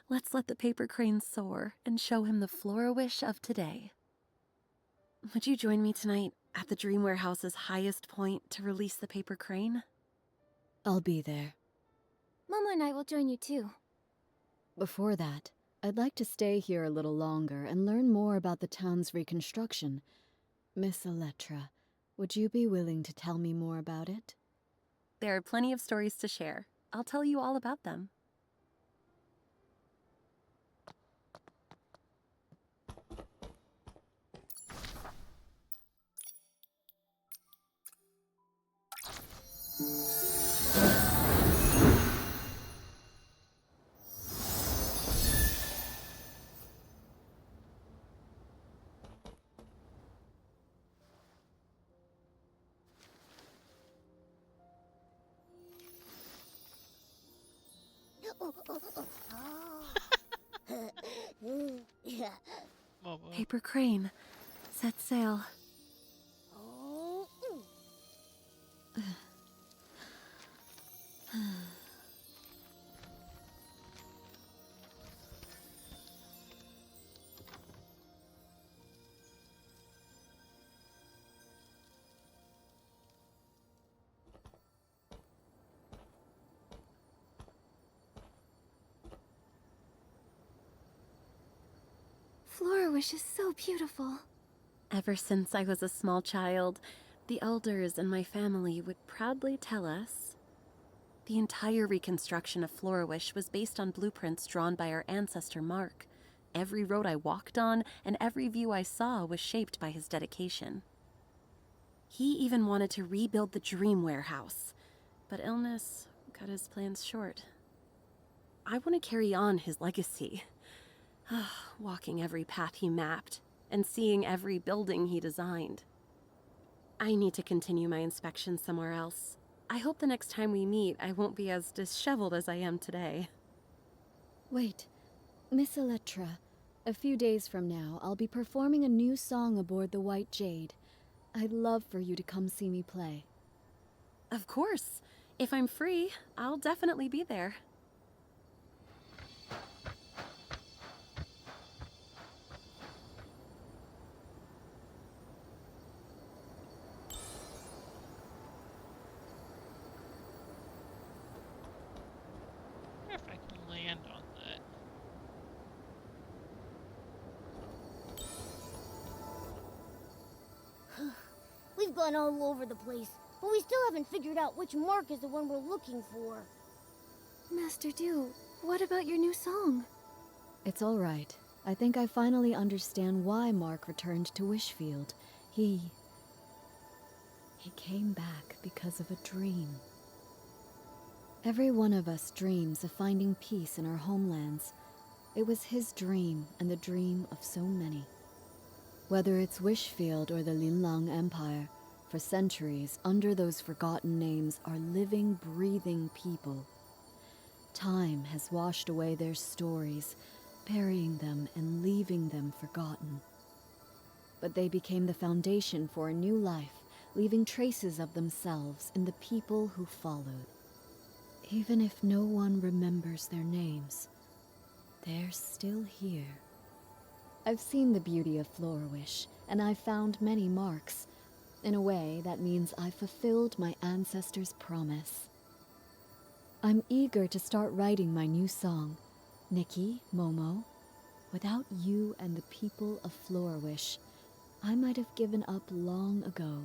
Let's let the paper crane soar and show him the Florawish of today. Would you join me tonight at the Dream Warehouse's highest point to release the paper crane? I'll be there. Momo and I will join you too. Before that, I'd like to stay here a little longer and learn more about the town's reconstruction. Miss Elettra, would you be willing to tell me more about it? There are plenty of stories to share. I'll tell you all about them. Momo. Paper crane. Set sail. Florawish is so beautiful. Ever since I was a small child, the elders in my family would proudly tell us the entire reconstruction of Florawish was based on blueprints drawn by our ancestor Mark. Every road I walked on and every view I saw was shaped by his dedication. He even wanted to rebuild the Dream Warehouse, but illness cut his plans short. I want to carry on his legacy, walking every path he mapped and seeing every building he designed. I need to continue my inspection somewhere else. I hope the next time we meet, I won't be as disheveled as I am today. Wait, Miss Elettra, a few days from now, I'll be performing a new song aboard the White Jade. I'd love for you to come see me play. Of course. If I'm free, I'll definitely be there. I wonder if I can land on that. We've gone all over the place, but we still haven't figured out which mark is the one we're looking for. Master Du, what about your new song? It's all right. I think I finally understand why Mark returned to Wishfield. He came back because of a dream. Every one of us dreams of finding peace in our homelands. It was his dream and the dream of so many. Whether it's Wishfield or the Linlang Empire, for centuries, under those forgotten names are living, breathing people. Time has washed away their stories, burying them and leaving them forgotten. But they became the foundation for a new life, leaving traces of themselves in the people who followed. Even if no one remembers their names, they're still here. I've seen the beauty of Florawish, and I've found many marks. In a way, that means I've fulfilled my ancestors' promise. I'm eager to start writing my new song, Nikki, Momo. Without you and the people of Florawish, I might have given up long ago.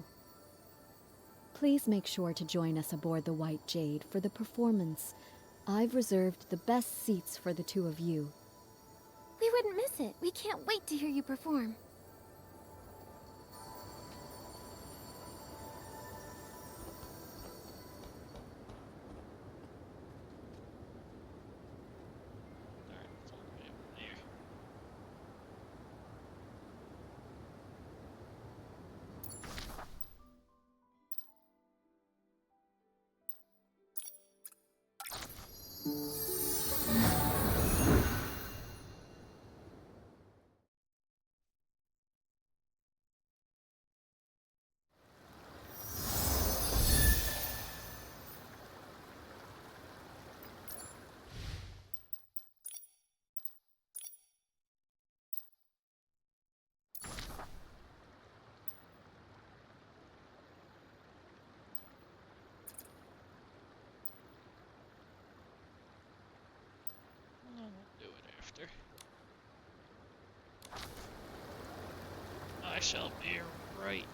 Please make sure to join us aboard the White Jade for the performance. I've reserved the best seats for the two of you. We wouldn't miss it. We can't wait to hear you perform. closer. I shall be right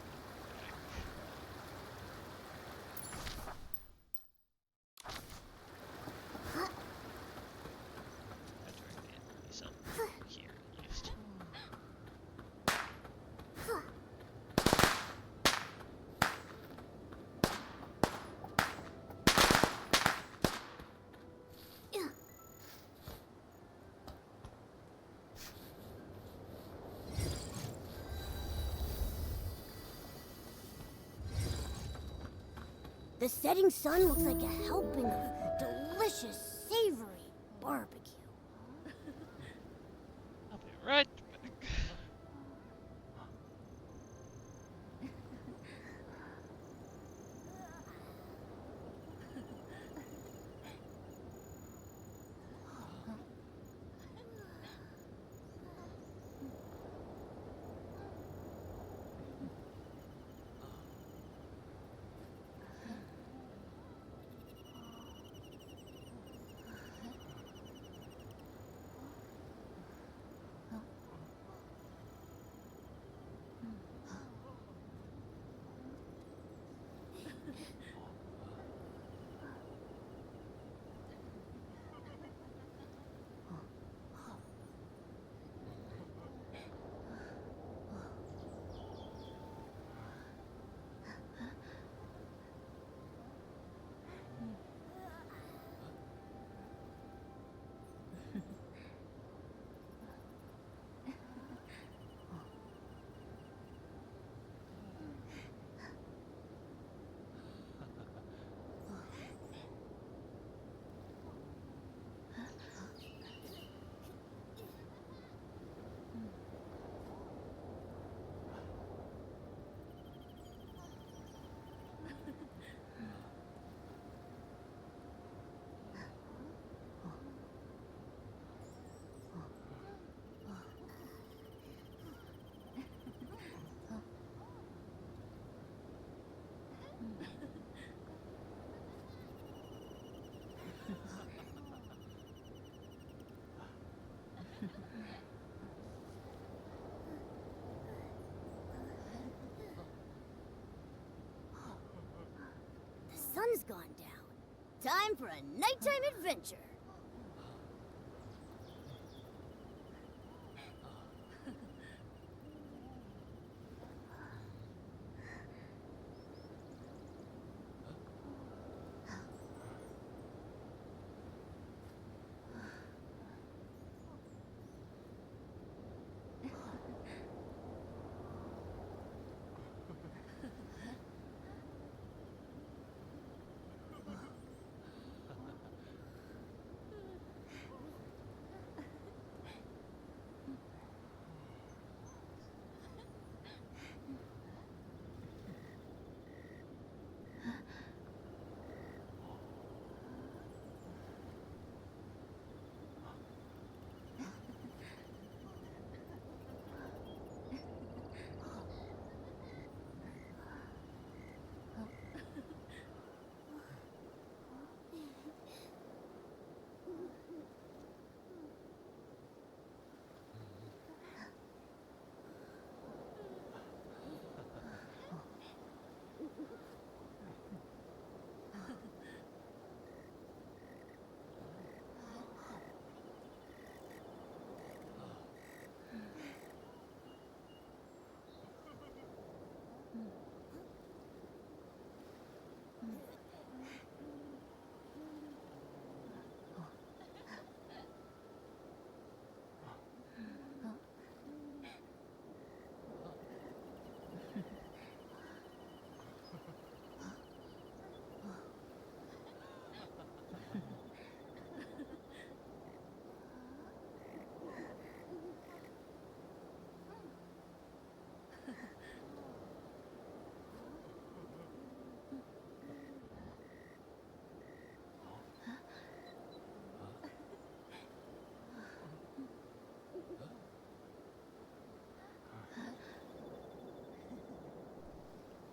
back. I tried to get something here at least. The setting sun looks like a helping of delicious, savory barbecue. I'll be right back. The sun's gone down. Time for a nighttime adventure.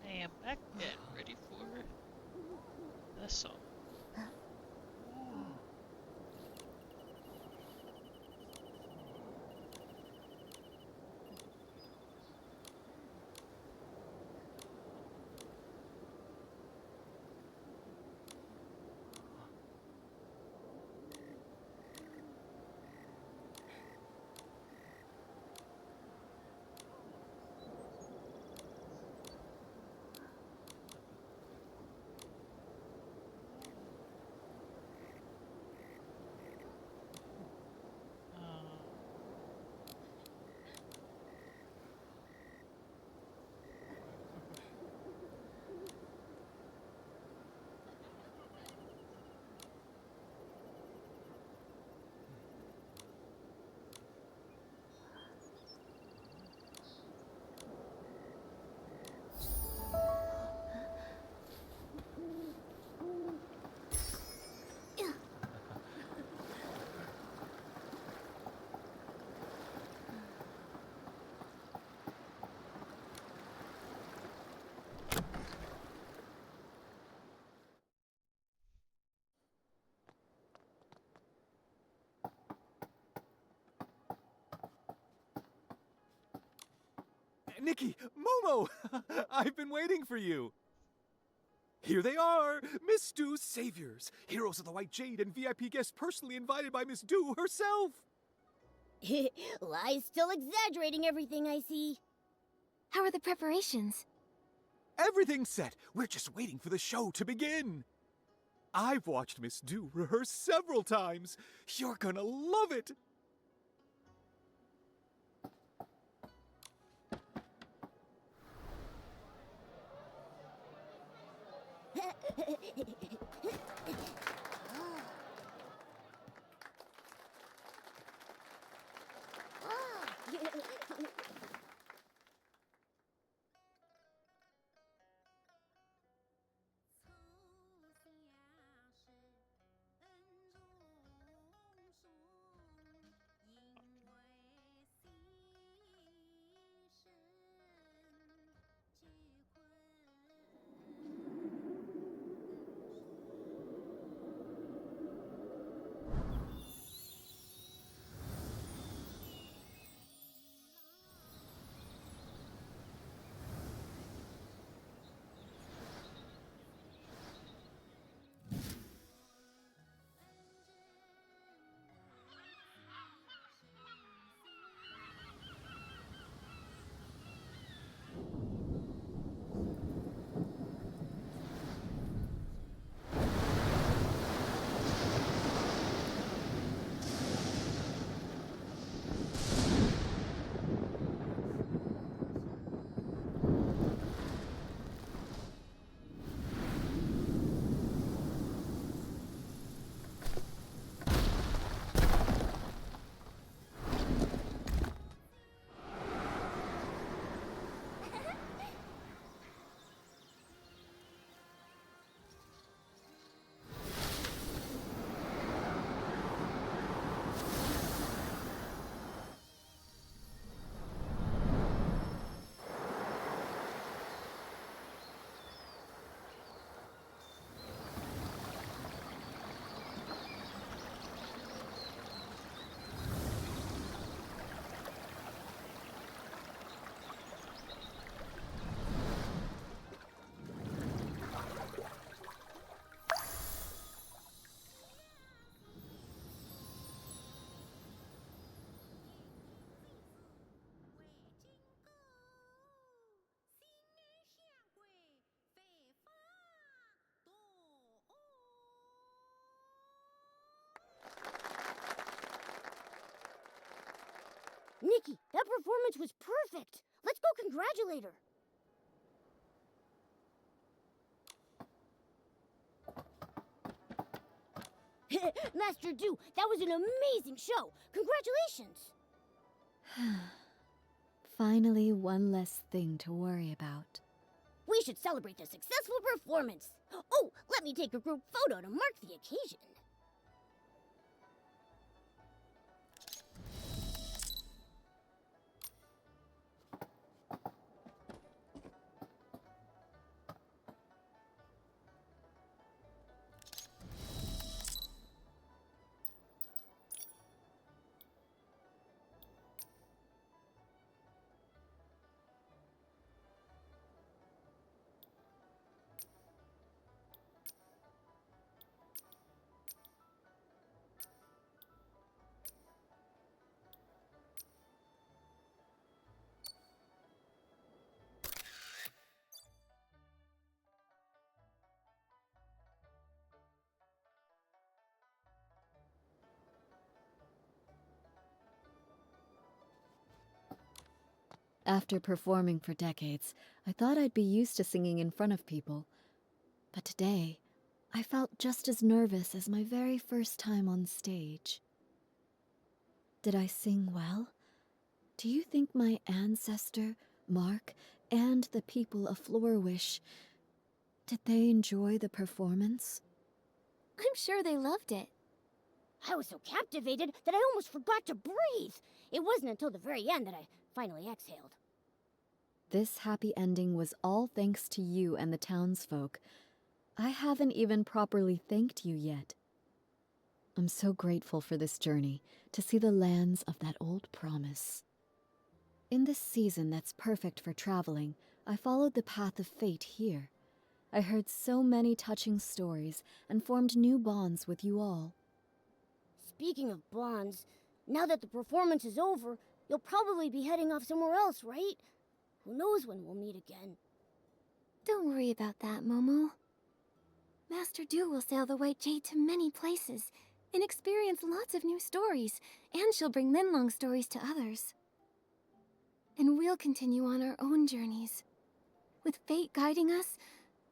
I am back and ready for the song. Nikki, Momo! I've been waiting for you. Here they are, Miss Dew's saviors, heroes of the White Jade and VIP guests personally invited by Miss Dew herself. Lie's still exaggerating everything I see. How are the preparations? Everything's set. We're just waiting for the show to begin. I've watched Miss Dew rehearse several times. You're gonna love it. Nikki, that performance was perfect. Let's go congratulate her. Master Dew, that was an amazing show. Congratulations. Finally, one less thing to worry about. We should celebrate the successful performance. Oh, let me take a group photo to mark the occasion. After performing for decades, I thought I'd be used to singing in front of people. But today, I felt just as nervous as my very first time on stage. Did I sing well? Do you think my ancestor, Mark, and the people of Florawish, did they enjoy the performance? I'm sure they loved it. I was so captivated that I almost forgot to breathe. It wasn't until the very end that I finally exhaled. This happy ending was all thanks to you and the townsfolk. I haven't even properly thanked you yet. I'm so grateful for this journey, to see the lands of that old promise. In this season that's perfect for traveling, I followed the path of fate here. I heard so many touching stories and formed new bonds with you all. Speaking of bonds, now that the performance is over, you'll probably be heading off somewhere else, right? Who knows when we'll meet again? Don't worry about that, Momo. Master Du will sail the White Jade to many places and experience lots of new stories, and she'll bring Linlong stories to others. And we'll continue on our own journeys. With fate guiding us,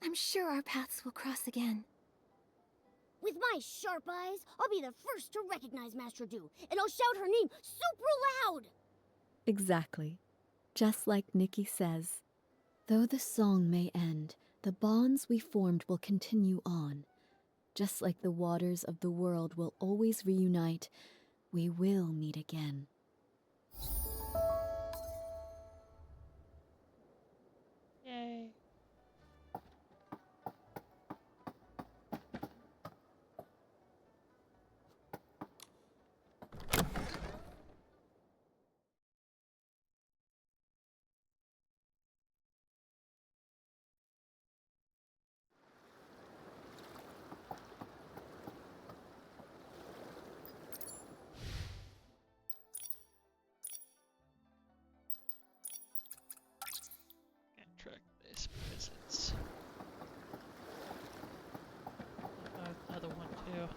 I'm sure our paths will cross again. With my sharp eyes, I'll be the first to recognize Master Du, and I'll shout her name super loud! Exactly. Just like Nikki says. Though the song may end, the bonds we formed will continue on. Just like the waters of the world will always reunite, we will meet again. Yay. Can't track this visits. Another one too.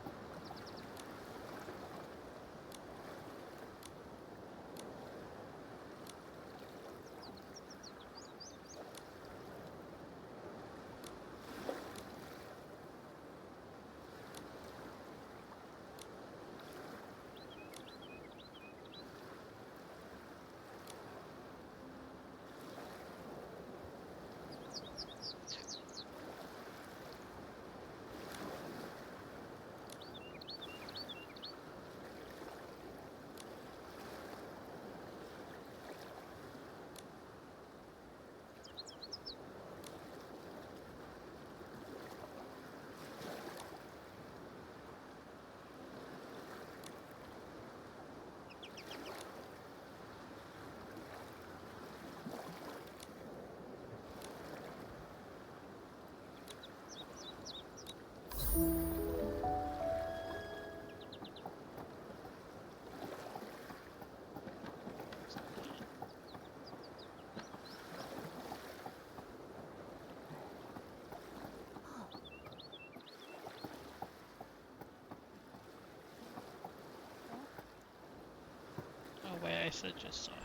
Oh wait, I just saw him.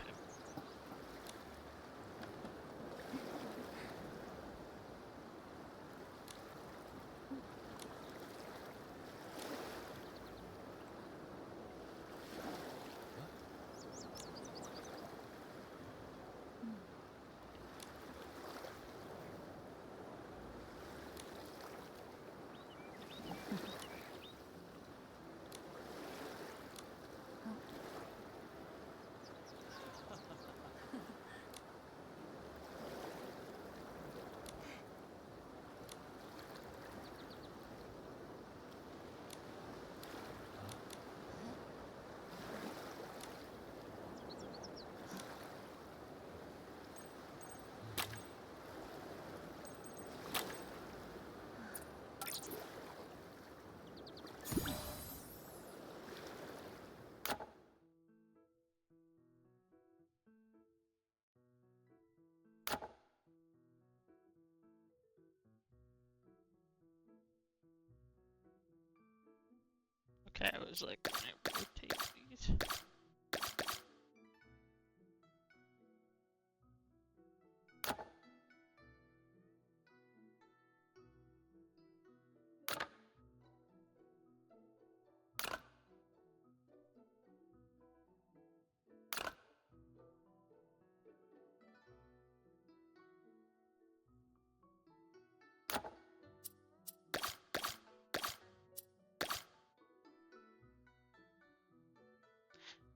Okay, I was like, can I rotate these?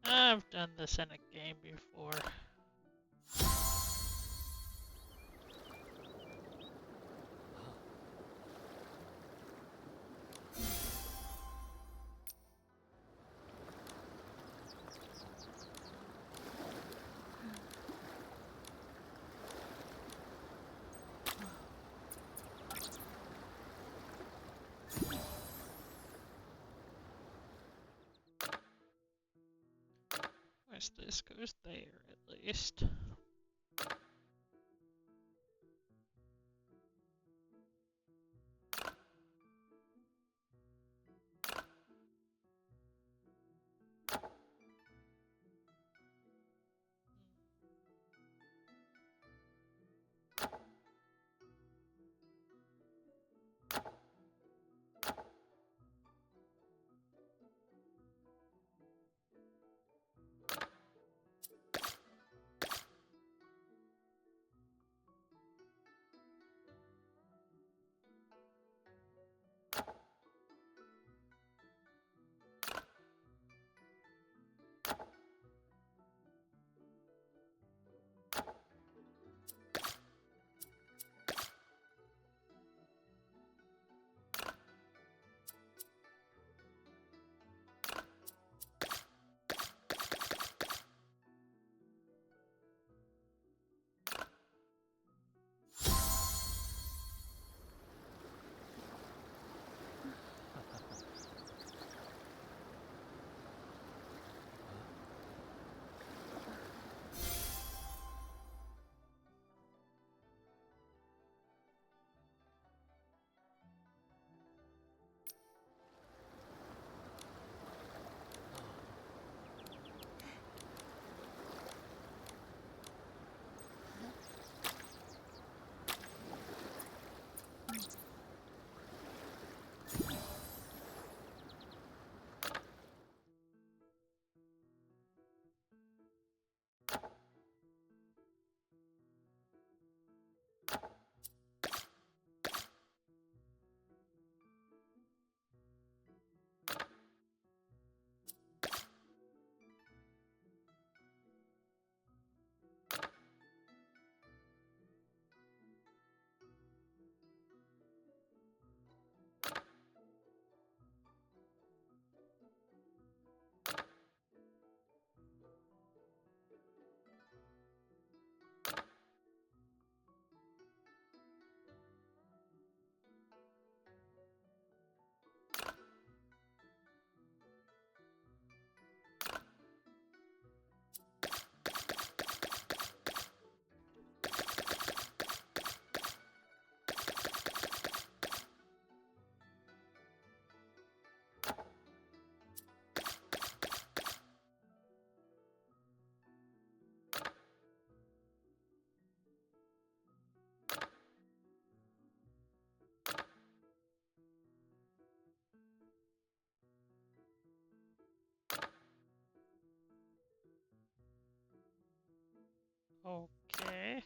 I've done this in a game before. guess this goes there at least. Okay.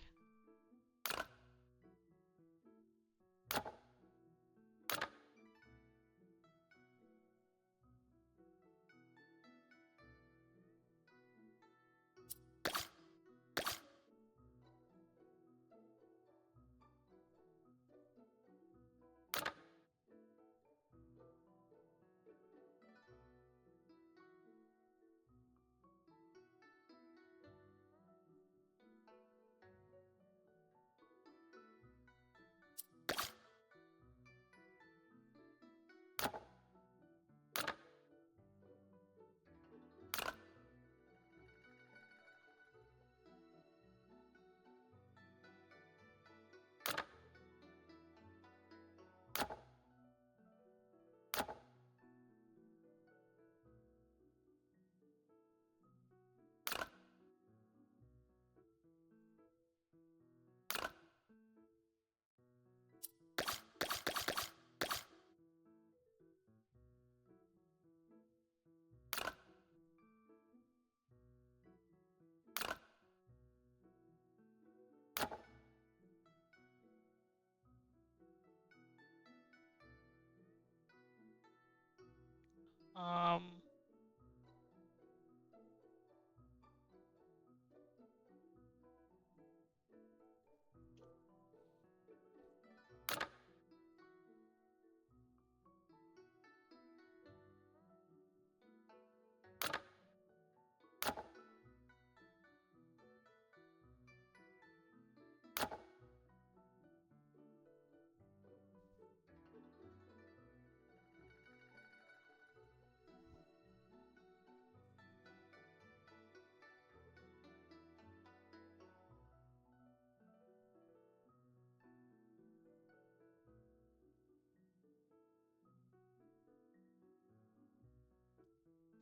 Um,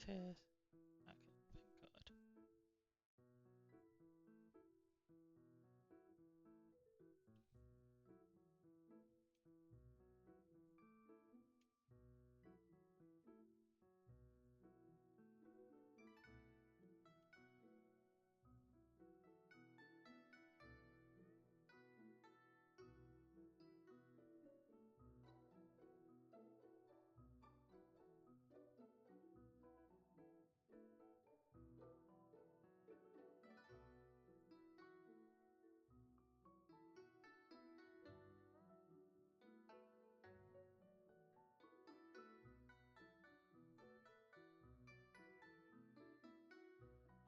Okay. Thank God.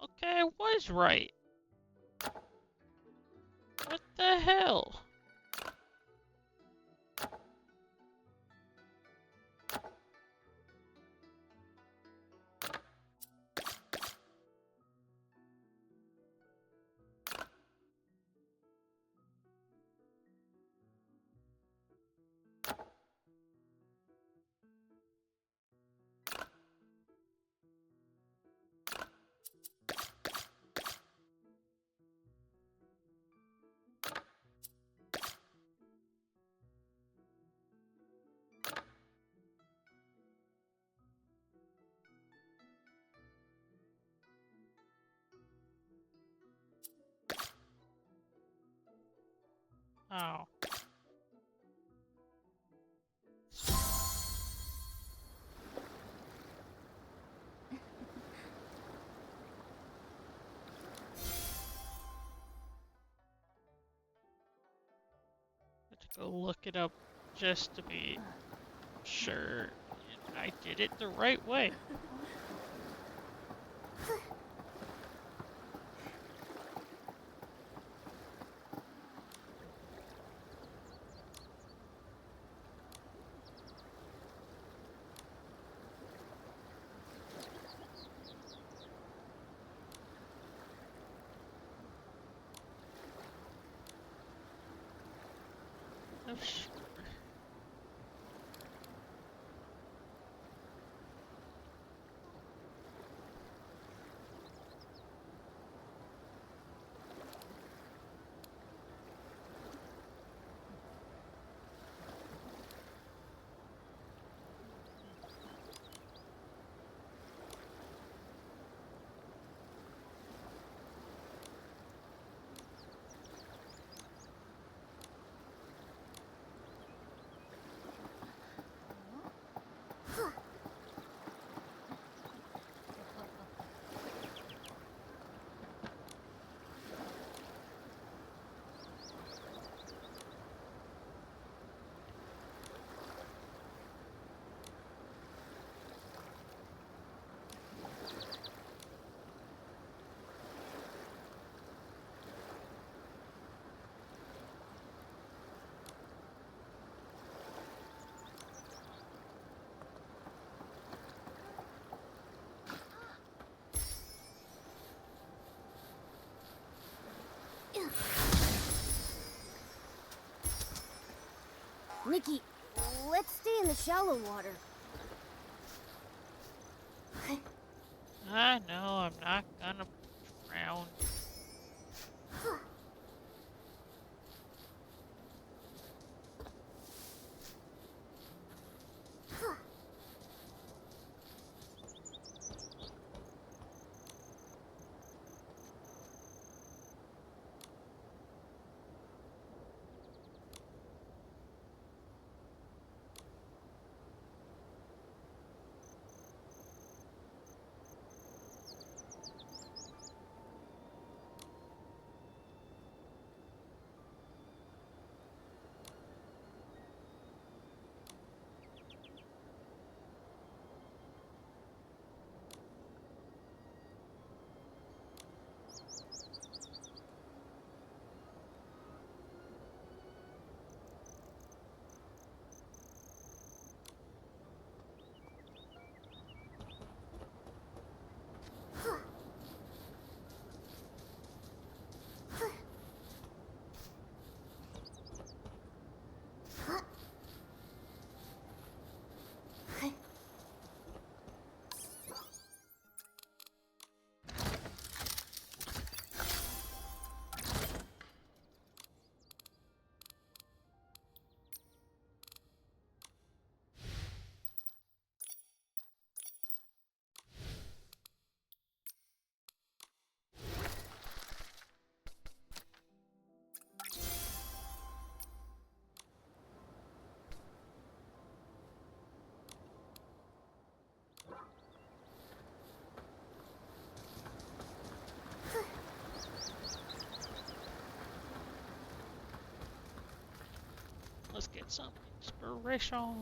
Okay, I was right. What the hell? Oh. Had to go look it up just to be sure I did it the right way. Oh, Nikki, let's stay in the shallow water. I know I'm not gonna drown. get some inspiration.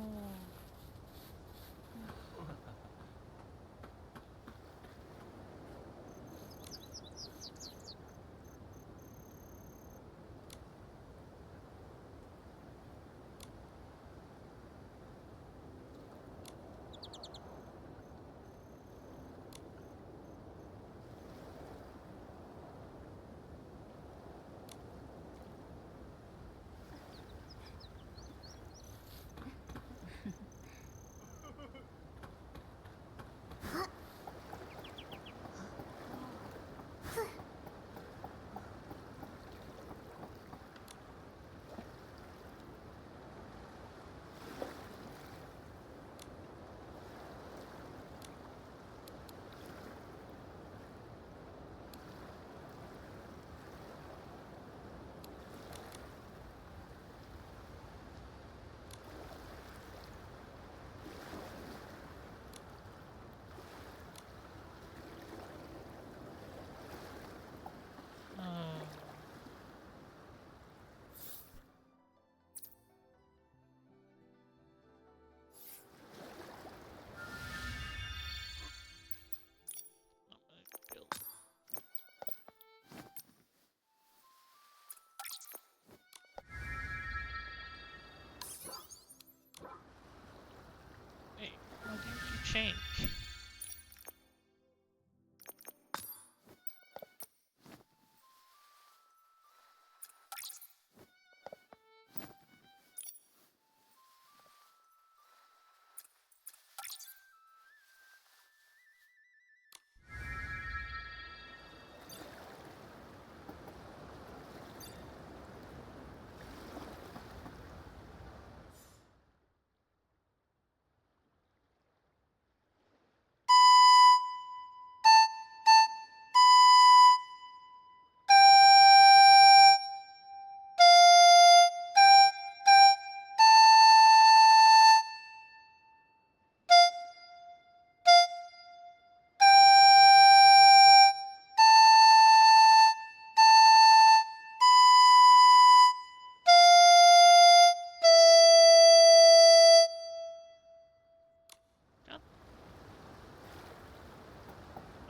Wait, why didn't you change?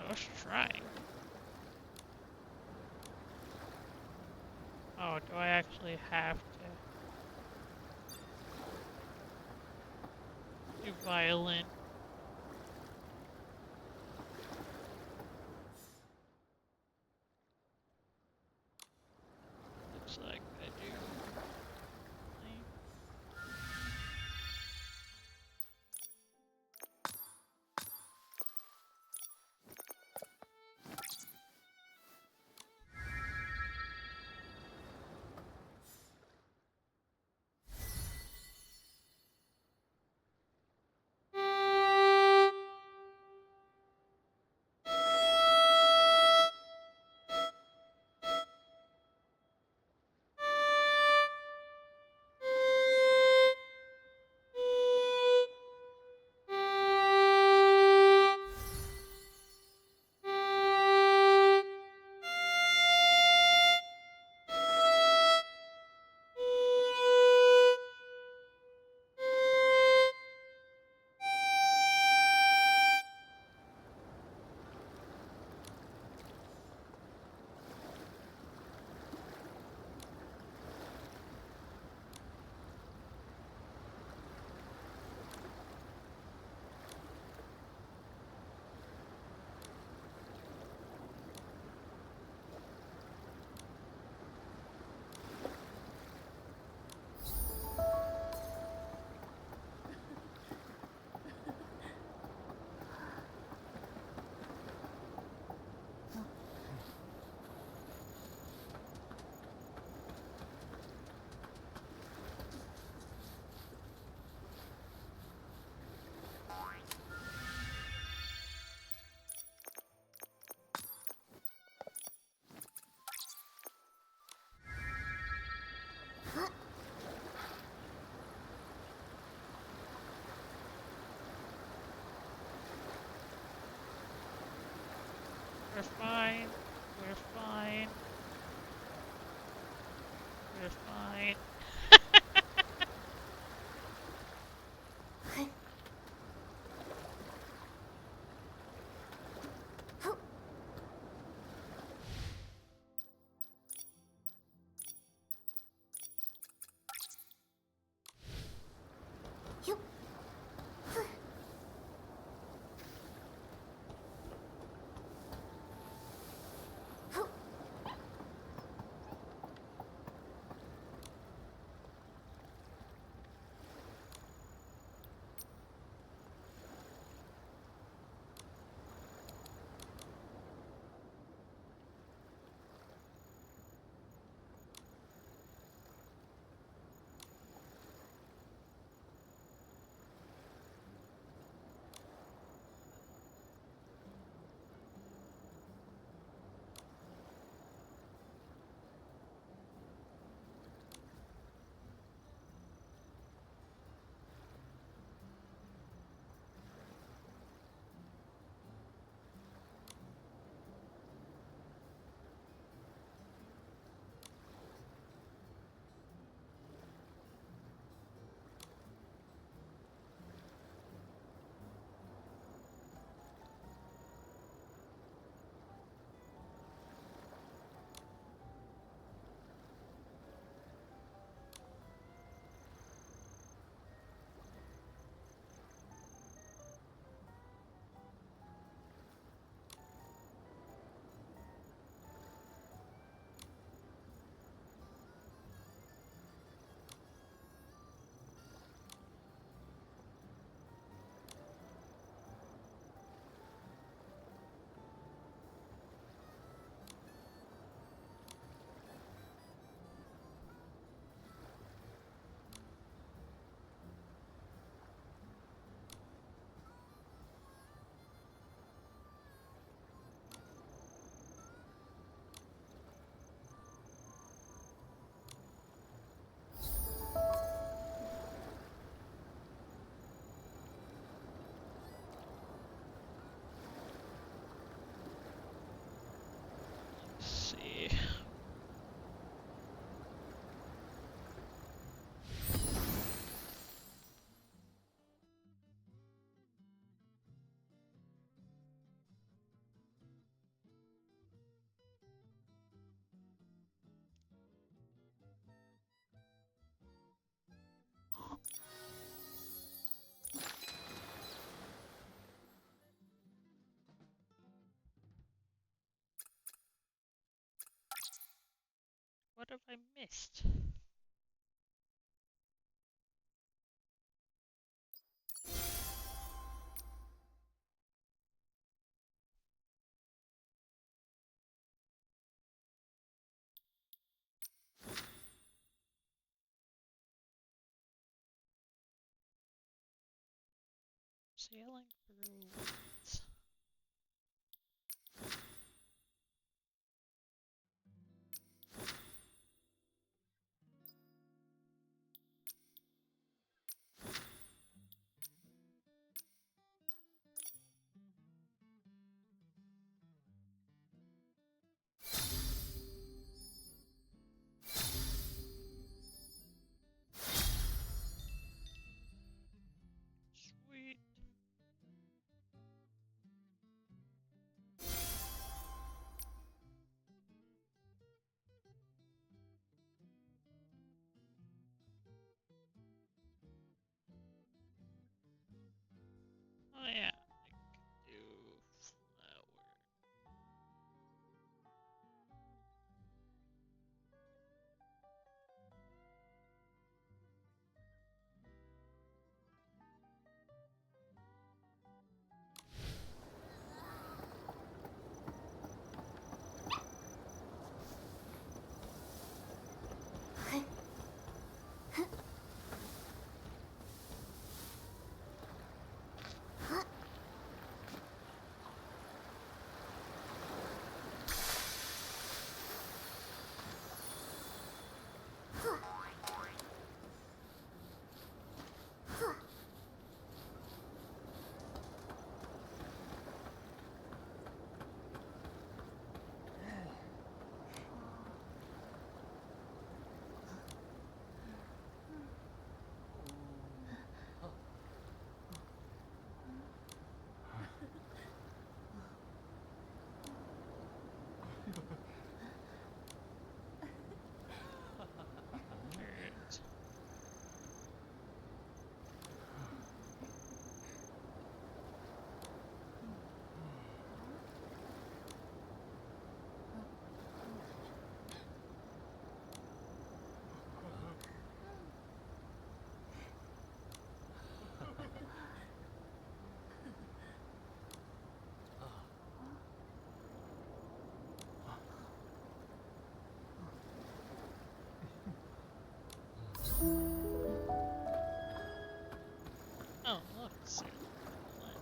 I was trying. Oh, do I actually have to do violin? Looks like I do. We're fine. We're fine. We're fine. What have I missed? Sailing through woods. Sweet. Oh yeah, I could do flower. Alright. Oh, look, sailing through the land.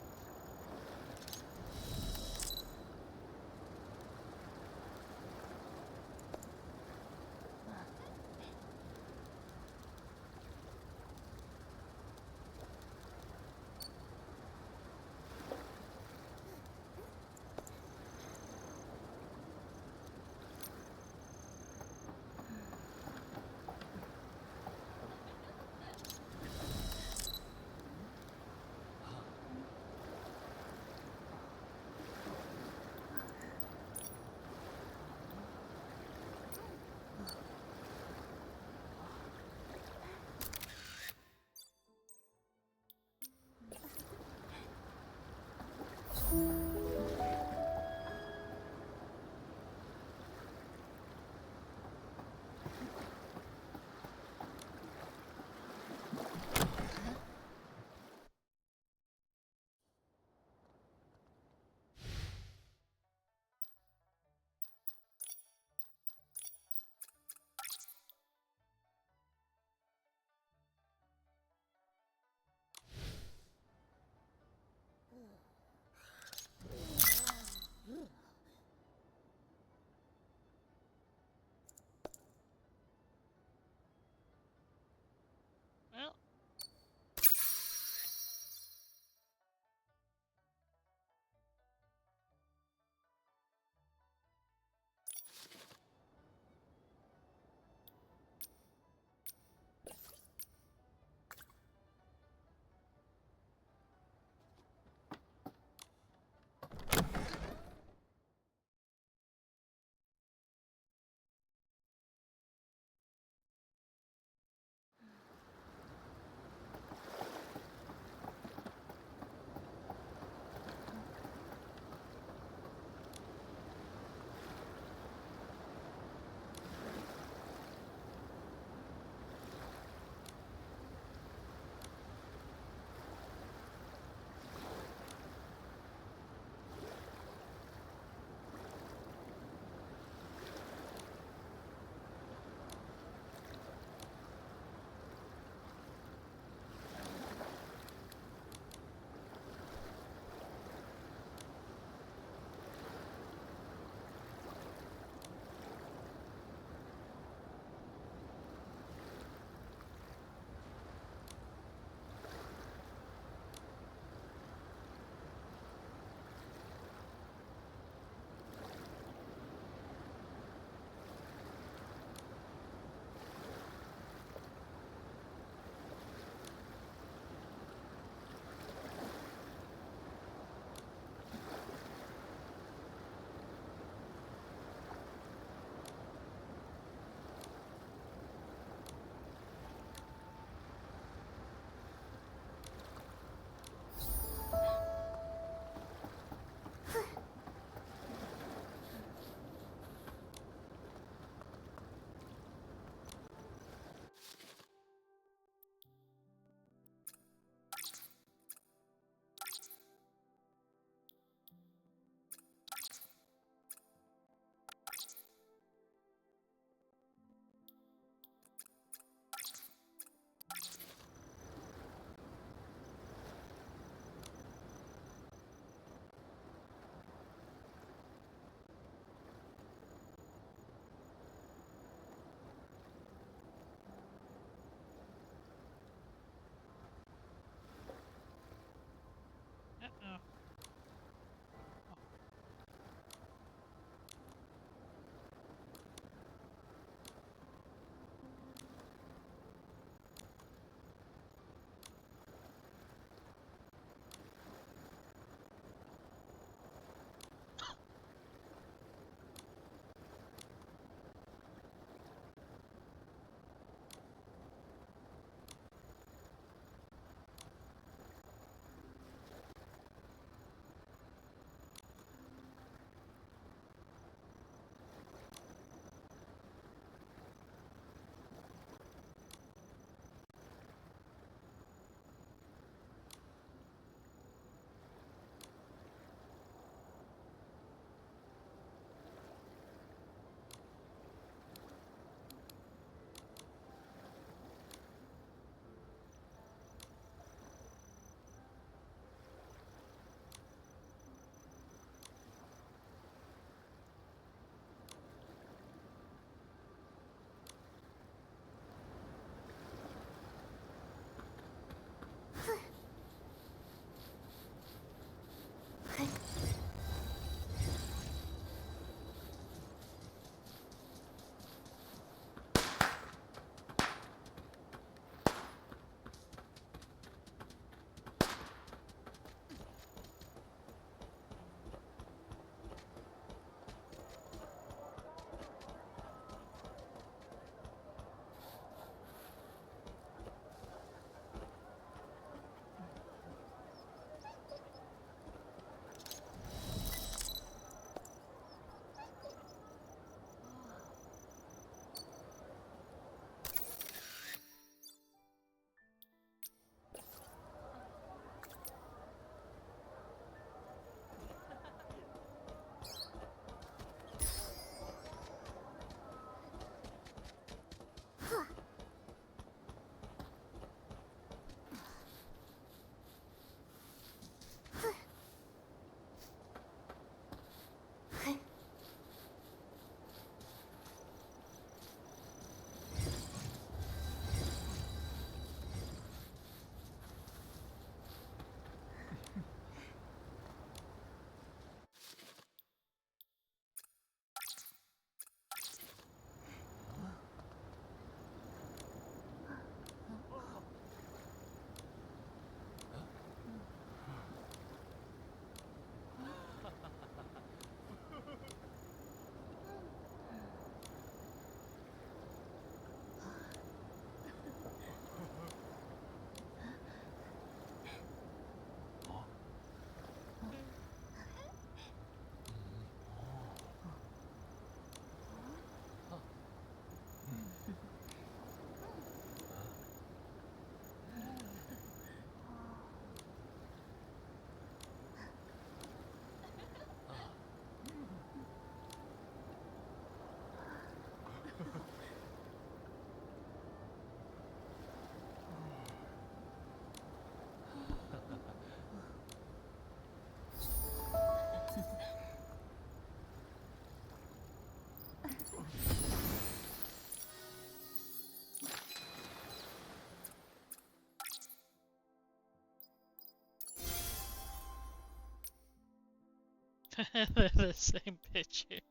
The same picture.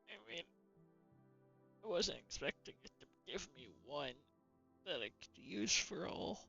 I mean, I wasn't expecting it to give me one that I could use for all.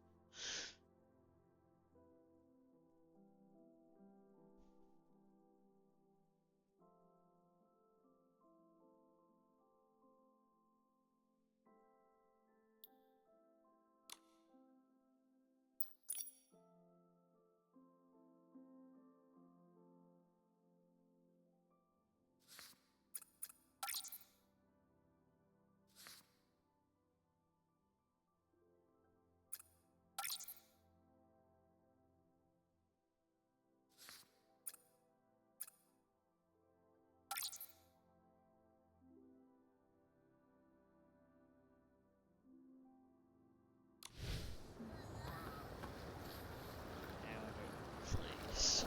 Place.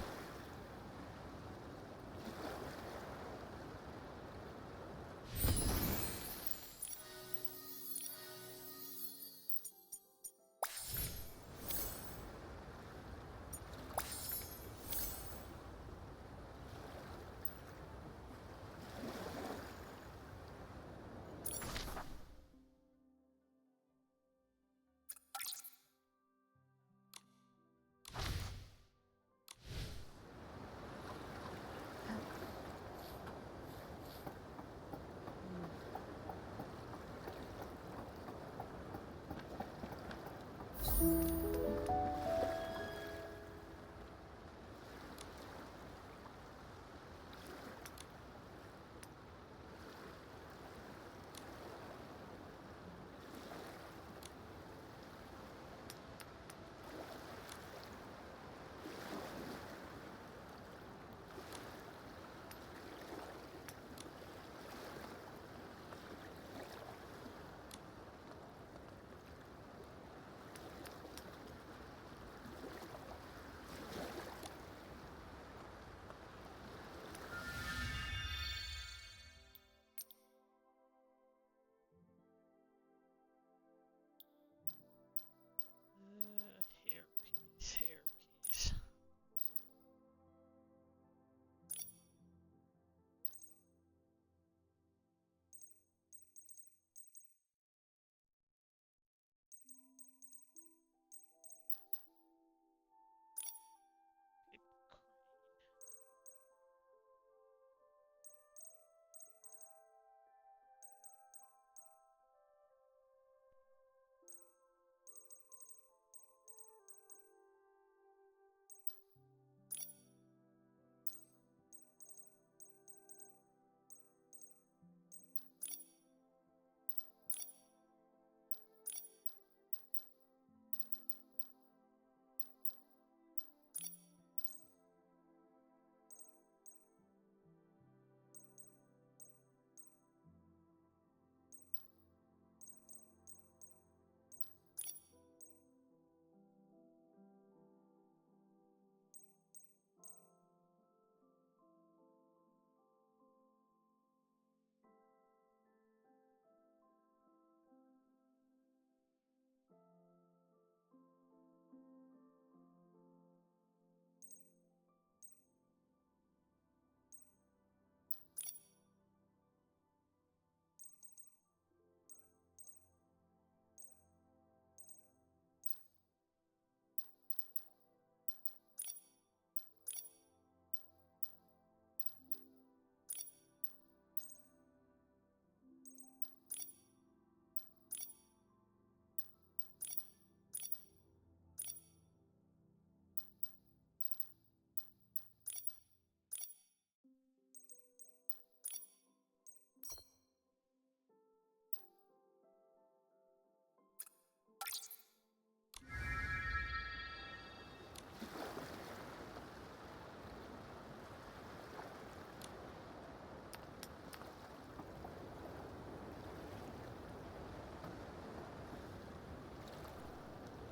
Hairpiece, hairpiece.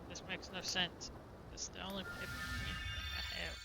This makes no sense. It's the only paper green thing I have.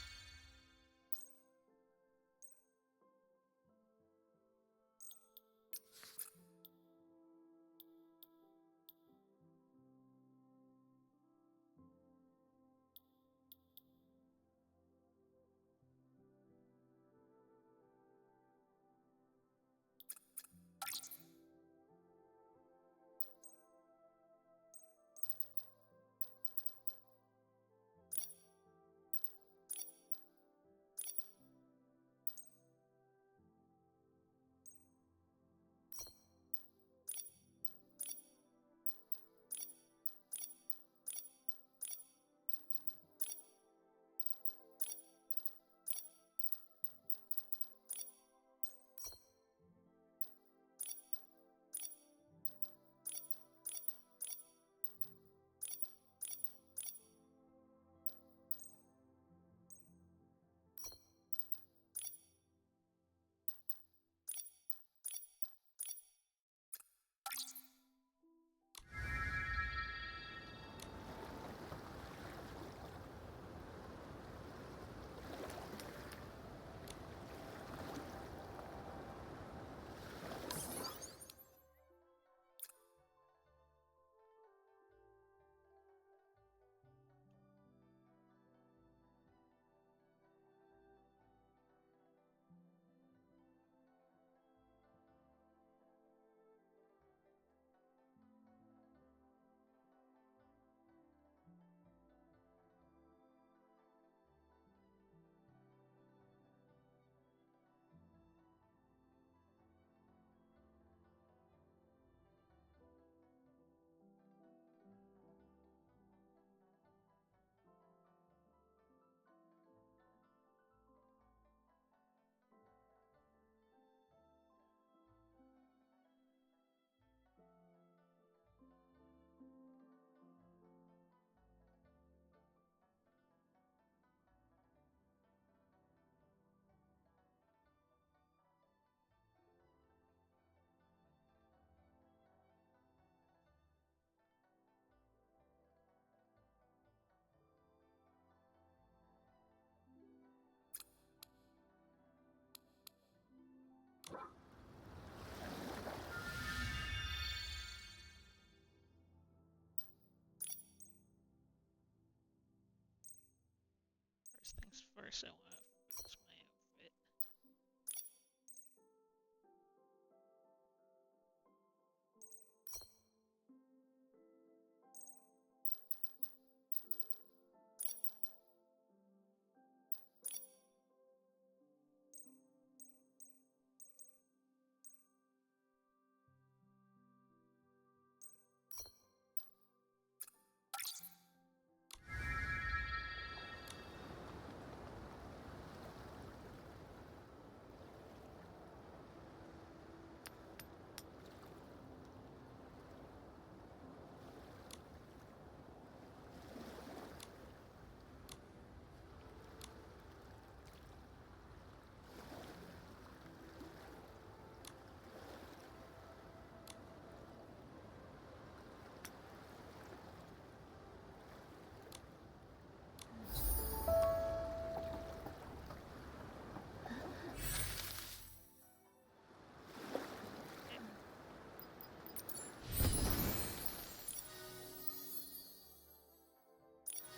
First things first, I want to fix my outfit.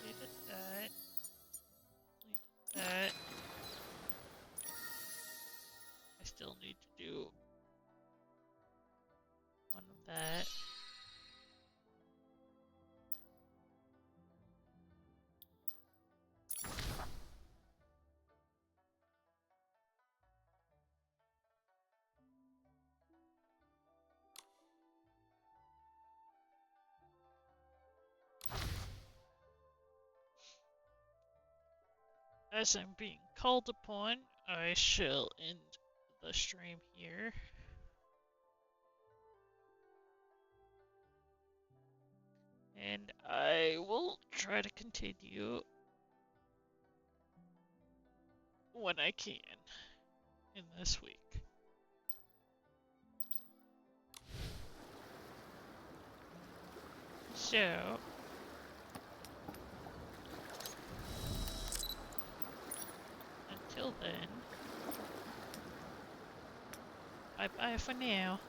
Completed that. Completed that. I still need to do one of that. As I'm being called upon, I shall end the stream here. And I will try to continue when I can in this week. So, until then, bye bye for now.